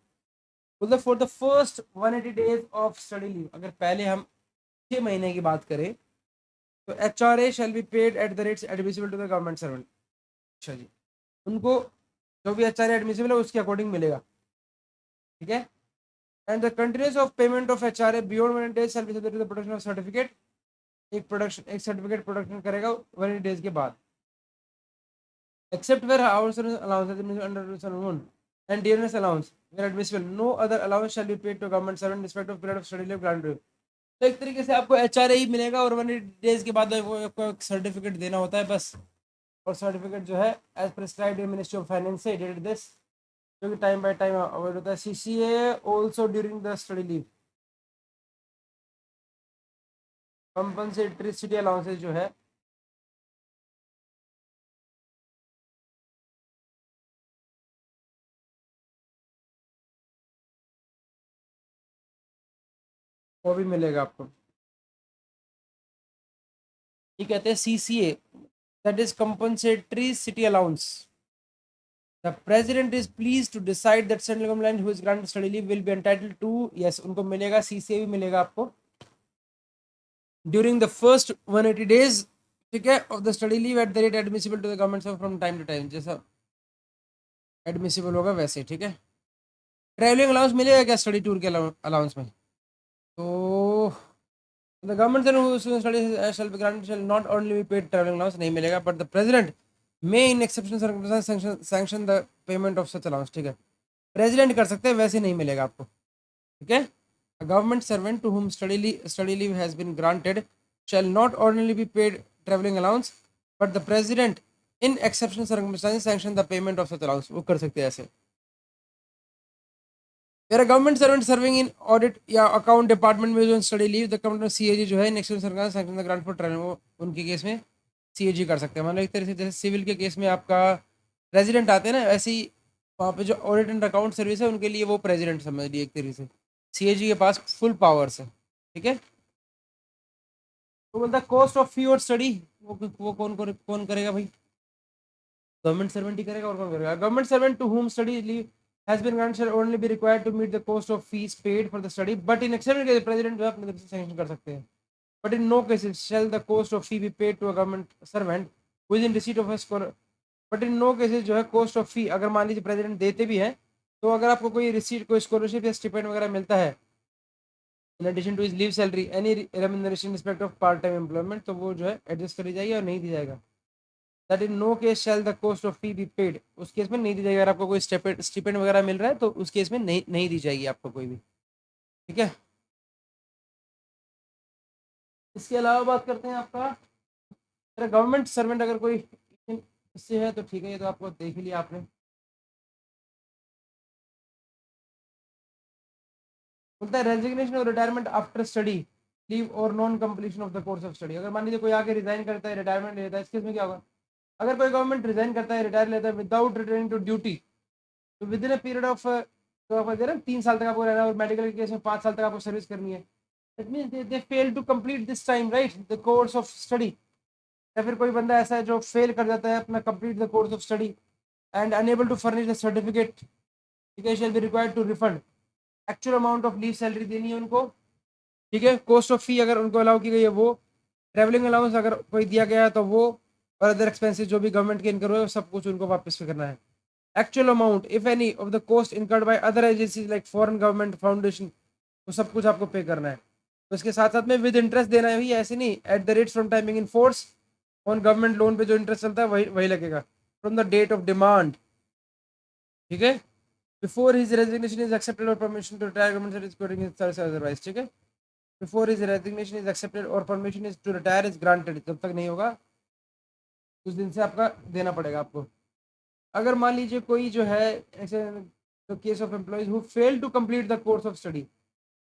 मतलब for the first 180 days of study leave, अगर पहले हम 6 महीने की बात करें तो HRA shall be paid at the rates admissible to the government servant. अच्छा जी, उनको जो भी एचआरए एडमिसिबल है उसके अकॉर्डिंग मिलेगा, ठीक है। And the continuous of payment of HRA beyond 180 days shall be subject to the production of certificate. एक सर्टिफिकेट प्रोडक्शन करेगा 180 डेज के बाद, except where hours allowance under Resolution 1 and dearness allowance where admissible, no other allowance shall be paid to government servant in respect of period of study leave granted। तो एक तरीके से आपको HRA ही मिलेगा और 180 डेज के बाद वो आपको सर्टिफिकेट देना होता है बस। और सर्टिफिकेट जो है as prescribed ministry of finance से डेटेड दिस, जो कि टाइम बाय टाइम अवेलेबल होता है। CCA also during the study leave. Compensatory city allowances जो है वो भी मिलेगा आपको। ये कहते हैं CCA, that is compensatory city allowance. The president is pleased to decide that central government who is granted study leave will be entitled to, yes उनको मिलेगा, सीसीए भी मिलेगा आपको during the first 180 days, ठीक है, of the study leave at the rate admissible to the government from time to time, जैसा admissible होगा वैसे, ठीक है। ट्रैवलिंग अलाउंस मिलेगा क्या स्टडी टूर के अलाउंस में? तो the government study shall be granted shall not only be paid travelling allowance, नहीं मिलेगा, but the president may in exceptional circumstances sanction the payment of such allowance, ठीक है। President कर सकते हैं, वैसे नहीं मिलेगा आपको, ठीक है। A government servant to whom study leave has been granted shall not ordinarily be paid traveling allowance, but the president in exceptional circumstances sanction the payment of such allowance, वो कर सकते हैं ऐसे। Where a government servant serving in audit या account department में जो study leave, the government CAG जो है in exceptional circumstances sanction the grant for traveling, वो उनके केस में CAG कर सकते हैं। मतलब एक तरह से जैसे सिविल के केस में आपका रेजिडेंट आते हैं ना, ऐसे ही वहाँ पे जो ऑडिट एंड अकाउंट सर्विस है उनके लिए वो प्रेसिडेंट समझ लिए एक तरीके से, सीएजी के पास फुल पावर्स है, ठीक है। तो बोलता है कॉस्ट ऑफ फी और स्टडी, वो कौन करेगा भाई? गवर्नमेंट सर्वेंट ही करेगा, और कौन करेगा? Government servant to home study leave has been granted shall only be required to meet the cost of fees paid for the study, but in exceptional case president जो है अपने तरफ से सैंक्शन कर सकते हैं। But in no cases shall the cost of fee be paid to a government servant with in receipt of scholar. But in no cases जो है कॉस्ट ऑफ फी, अगर मान लीजिए प्रेसिडेंट देते भी हैं, तो अगर आपको कोई रिसीट, कोई स्कॉलरशिप या स्टिपेंड वगैरह मिलता है in addition to his leave salary any remuneration respect of part time employment, तो वो जो है एडजस्ट करी जाएगी और नहीं दी जाएगा। That in no case shall the cost of fee be paid, उस केस में नहीं दी जाएगी। अगर आपको कोई स्टिपेंड वगैरह मिल रहा है तो उस केस में नहीं दी जाएगी आपको कोई भी, ठीक है। इसके अलावा बात करते हैं आपका, अगर गवर्नमेंट सर्वेंट अगर कोई इससे है तो ठीक है, ये तो आपको देख ही लिया आपने। बोलता है रेजिग्नेशन और रिटायरमेंट आफ्टर स्टडी लीव और non completion of the course of study. अगर मान लीजिए कोई आके रिजाइन करता है, रिटायरमेंट लेता है, इस केस में क्या होगा? अगर कोई गवर्नमेंट रिजाइन करता है, रिटायर लेता है विदाउट रिटर्निंग टू ड्यूटी, तो with in a period of, तो आपको दे रहे हैं 3 साल तक आपको रहना है, और मेडिकल के केस में 5 साल तक आपको सर्विस करनी है। It mean they fail to complete this time right the course of study. या फिर कोई बंदा ऐसा है जो फेल कर जाता है अपना complete the course of study and enable to furnish the certificate, ठीक है, shall be required to refund actual amount of leave salary देनी है उनको, ठीक है। कॉस्ट ऑफ फी अगर उनको अलाउ की गई है वो, ट्रेवलिंग अलाउंस अगर कोई दिया गया है तो वो, और अदर एक्सपेंसेस जो भी गवर्नमेंट के इनकर हुए सब कुछ उनको वापस करना है। Actual amount if any of the cost incurred by other agencies like foreign government foundation, तो सब कुछ आपको पे करना है। तो इसके साथ साथ में विद इंटरेस्ट देना है, भी ऐसे नहीं at the rate from timing in force on government loan पे जो इंटरेस्ट चलता है वही वही लगेगा from the date of demand, ठीक है। Before his resignation is accepted और permission to retire government service coding his service otherwise, ठीक है। Before is resignation is accepted और permission is to retire is granted, जब तक नहीं होगा उस दिन से आपका देना पड़ेगा आपको। अगर मान लीजिए कोई जो है ऐसे, the case of employees who fail to complete the course of study,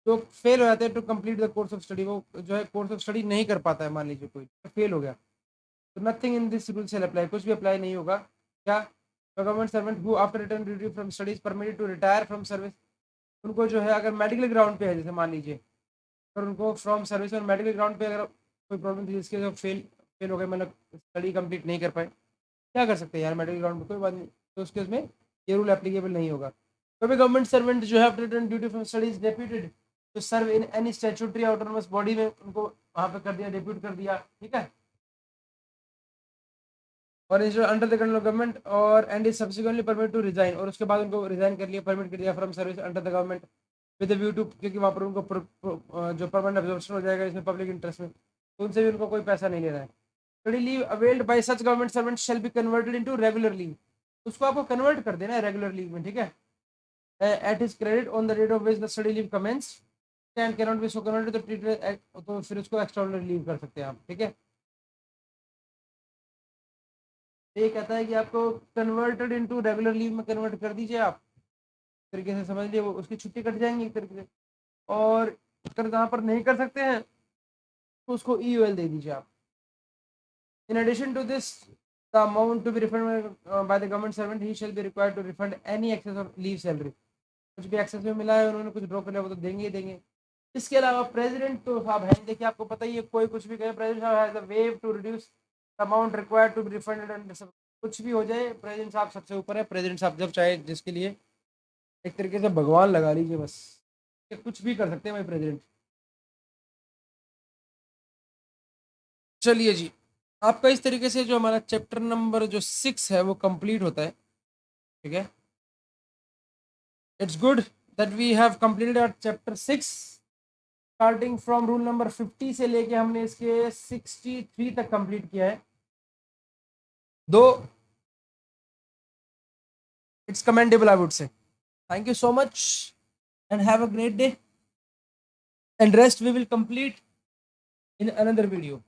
जो फेल हो जाते हैं to complete the course of study, वो जो है कोर्स ऑफ स्टडी नहीं कर पाता है, मान लीजिए कोई फेल हो गया, तो नथिंग इन दिस रूल से अप्लाई, कुछ भी अप्लाई नहीं होगा। क्या? Government servant who after return duty from studies permitted to retire from service, उनको जो है अगर मेडिकल ग्राउंड पे है, जैसे मान लीजिए अगर उनको फ्रॉम सर्विस और मेडिकल ग्राउंड पे अगर कोई प्रॉब्लम थी जिसके जो फेल फेल हो गए, मतलब स्टडी कंप्लीट नहीं कर पाए, क्या कर सकते हैं यार मेडिकल ग्राउंड पे, कोई बात नहीं, तो उसके उसमें ये रूल एप्लीकेबल नहीं होगा। कभी गवर्नमेंट सर्वेंट जो है after return duty from studies deputed to serve in any statutory autonomous body में, उनको वहाँ पे कर दिया, डेप्यूट कर दिया, ठीक है, और अंडर द कंट्रोल गवर्नमेंट और and is subsequently permit to resign, और उसके बाद उनको रिजाइन कर लिया, परमिट कर दिया from service under the government with view to, क्योंकि वहाँ पर उनको जो परमानेंट ऑब्जर्वेशन हो जाएगा इसमें पब्लिक इंटरेस्ट में, तो उनसे भी उनको कोई पैसा नहीं लेना है। Study leave availed bye such government servant shall be converted into regular leave, उसको आपको कन्वर्ट कर देना है रेगुलर लीव में, ठीक है, at his credit on the date of which the study leave commence and can not be so converted, तो treat, तो फिर उसको एक्स्ट्राऑर्डिनरी लीव कर सकते हैं आप, ठीक है। ये कहता है कि आपको कन्वर्टेड इनटू रेगुलर लीव में कन्वर्ट कर दीजिए आप, तरीके से समझ लिए, वो उसकी छुट्टी कट जाएंगी एक तरीके से, और अगर जहाँ पर नहीं कर सकते हैं तो उसको ईयूएल दे दीजिए आप। In addition to this the amount to be refund by the government servant he shall be required to refund any excess of leave salary, कुछ भी एक्सेस में मिला है उन्होंने कुछ ड्रॉ कर लिया वो तो देंगे ही देंगे। इसके अलावा प्रेसिडेंट तो साहब है, देखिए आपको पता ही है, कोई कुछ भी कहे प्रेसिडेंट साहब has a waive to reduce the amount required to be refunded and कुछ भी हो जाए प्रेसिडेंट साहब सबसे ऊपर है, प्रेसिडेंट साहब जब चाहे जिसके लिए एक तरीके से भगवान लगा लीजिए बस, ये कुछ भी कर सकते हैं भाई प्रेसिडेंट। चलिए जी, आपका इस तरीके से जो हमारा चैप्टर नंबर जो 6 है वो कंप्लीट होता है, ठीक है। It's good that we have completed our chapter 6, starting from rule number 50 से लेके हमने इसके 63 तक कंप्लीट किया है, दो it's commendable I would say. Thank you so much and have a great day, and rest we will complete in another video.